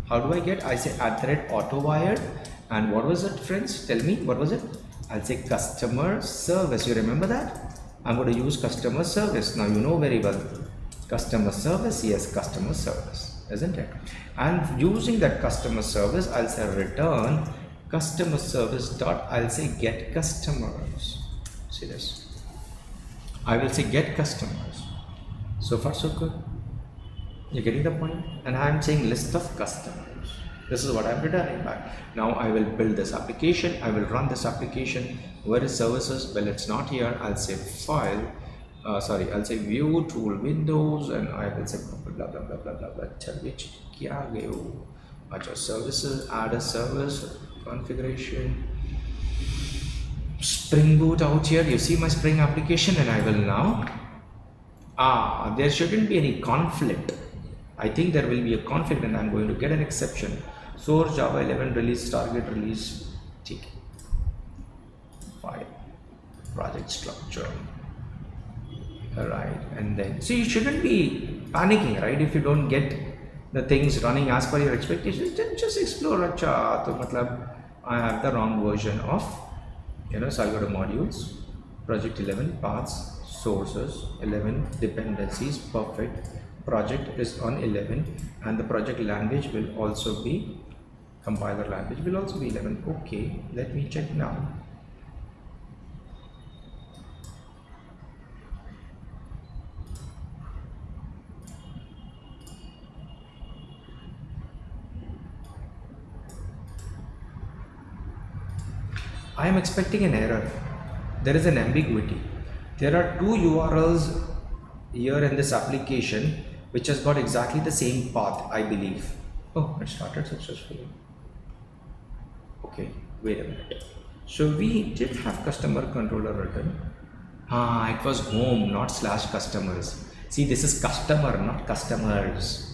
How do I get? I say @autowired, and what was it, friends? Tell me, what was it? I'll say customer service. You remember that? I'm going to use customer service. Now you know very well. Customer service, yes, customer service, isn't it? And using that customer service, I'll say return customer service dot, I'll say get customers. See this? I will say get customers. So far so good. You're getting the point? And I'm saying list of customers. This is what I'm returning back. Now I will build this application. I will run this application. Where is services? Well, it's not here. I'll say file. I'll say view tool windows, and I will say blah blah blah blah blah blah. Tell which kya gayo. Services, add a service configuration. Spring Boot out here. You see my Spring application, and I will now. There shouldn't be any conflict. I think there will be a conflict, and I'm going to get an exception. Source Java 11 release, target release, file, project structure. Alright, and then so you shouldn't be panicking, right? If you don't get the things running as per your expectations, then just explore. Acha, to matlab, I have the wrong version of, so I go to modules, project 11, paths, sources, 11 dependencies, perfect. Project is on 11, and the project language will also be, compiler language will also be 11. Okay, let me check now. I am expecting an error. There is an ambiguity. There are two URLs here in this application which has got exactly the same path, I believe. Oh, it started successfully. Okay, wait a minute. So we did have customer controller written. It was home, not /customers. See, this is customer, not customers.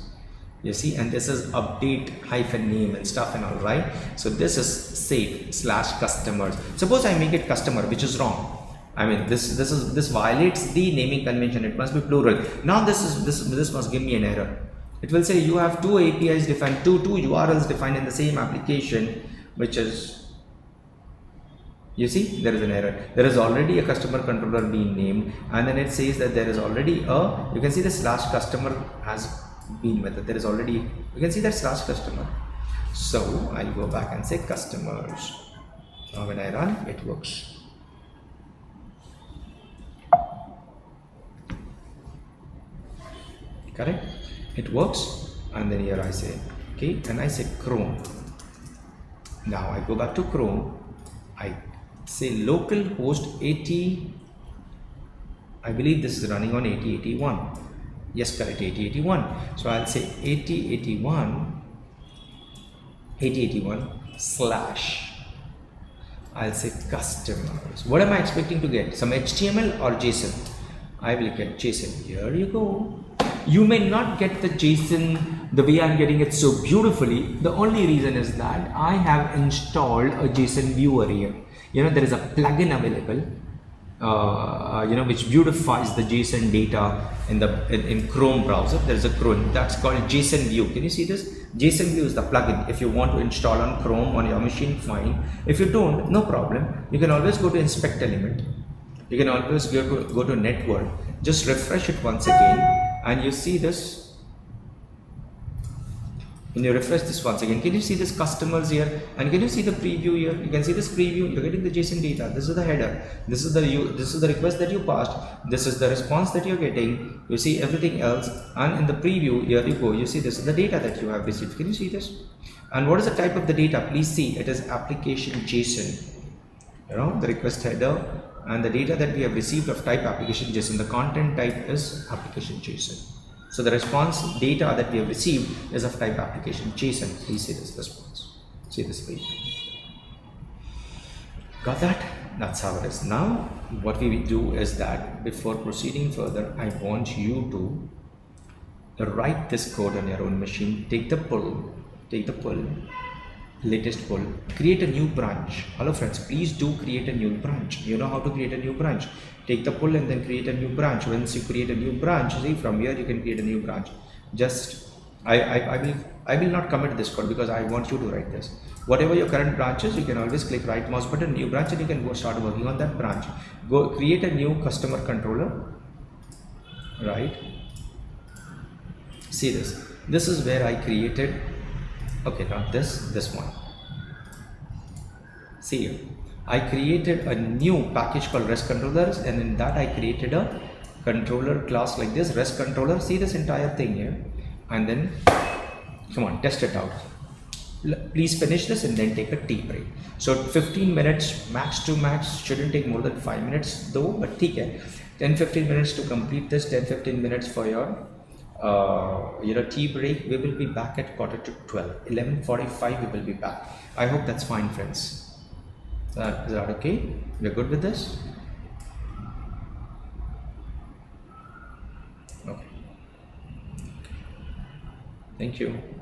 You see, and this is update -name and stuff and all, right? So this is save /customers. Suppose I make it customer, which is wrong. I mean, this violates the naming convention. It must be plural. Now this must give me an error. It will say you have two APIs defined, two URLs defined in the same application, which is, you see, there is an error. There is already a customer controller being named, and then it says that there is already you can see the /customer has been with it. There is already, you can see that /customer. So I'll go back and say customers. Now when I run, it works. Correct? It works, and then here I say, okay, and I say Chrome. Now I go back to Chrome. I say localhost 80. I believe this is running on 8081. Yes, correct, 8081. So I'll say 8081 / I'll say customers. What am I expecting to get? Some HTML or JSON? I will get JSON. Here you go. You may not get the JSON the way I'm getting it so beautifully. The only reason is that I have installed a JSON viewer here. There is a plugin available, which beautifies the JSON data in Chrome browser. There is a Chrome that's called JSON View. Can you see this? JSON View is the plugin. If you want to install on Chrome on your machine, fine. If you don't, no problem. You can always go to inspect element. You can always go to network. Just refresh it once again, and you see this. When you refresh this once again, can you see this customers here? And can you see the preview here? You can see this preview. You're getting the JSON data. This is the header. This is the request that you passed. This is the response that you're getting. You see everything else. And in the preview, here you go. You see this is the data that you have received. Can you see this? And what is the type of the data? Please see, it is application JSON. The request header and the data that we have received of type application JSON. The content type is application JSON. So the response data that we have received is of type application JSON. Please see this response. See this page. Got that? That's how it is. Now what we will do is that before proceeding further, I want you to write this code on your own machine. Take the pull, latest pull, create a new branch. Hello friends, please do create a new branch. You know how to create a new branch. Take the pull and then create a new branch. Once you create a new branch, see, from here you can create a new branch. Just I will not commit this code because I want you to write this. Whatever your current branch is, you can always click right mouse button, new branch, and you can go start working on that branch. Go create a new customer controller. Right, see this. This is where I created, okay, not this one. See here, I created a new package called REST controllers, and in that I created a controller class like this, REST controller. See this entire thing here, and then come on, test it out. Please finish this and then take a tea break. So 15 minutes max to max, shouldn't take more than 5 minutes though, but take it. 10-15 minutes to complete this, 10-15 minutes for your tea break. We will be back at 11:45. 11:45 we will be back. I hope that's fine, friends. Is that okay? We're good with this? Okay. Thank you.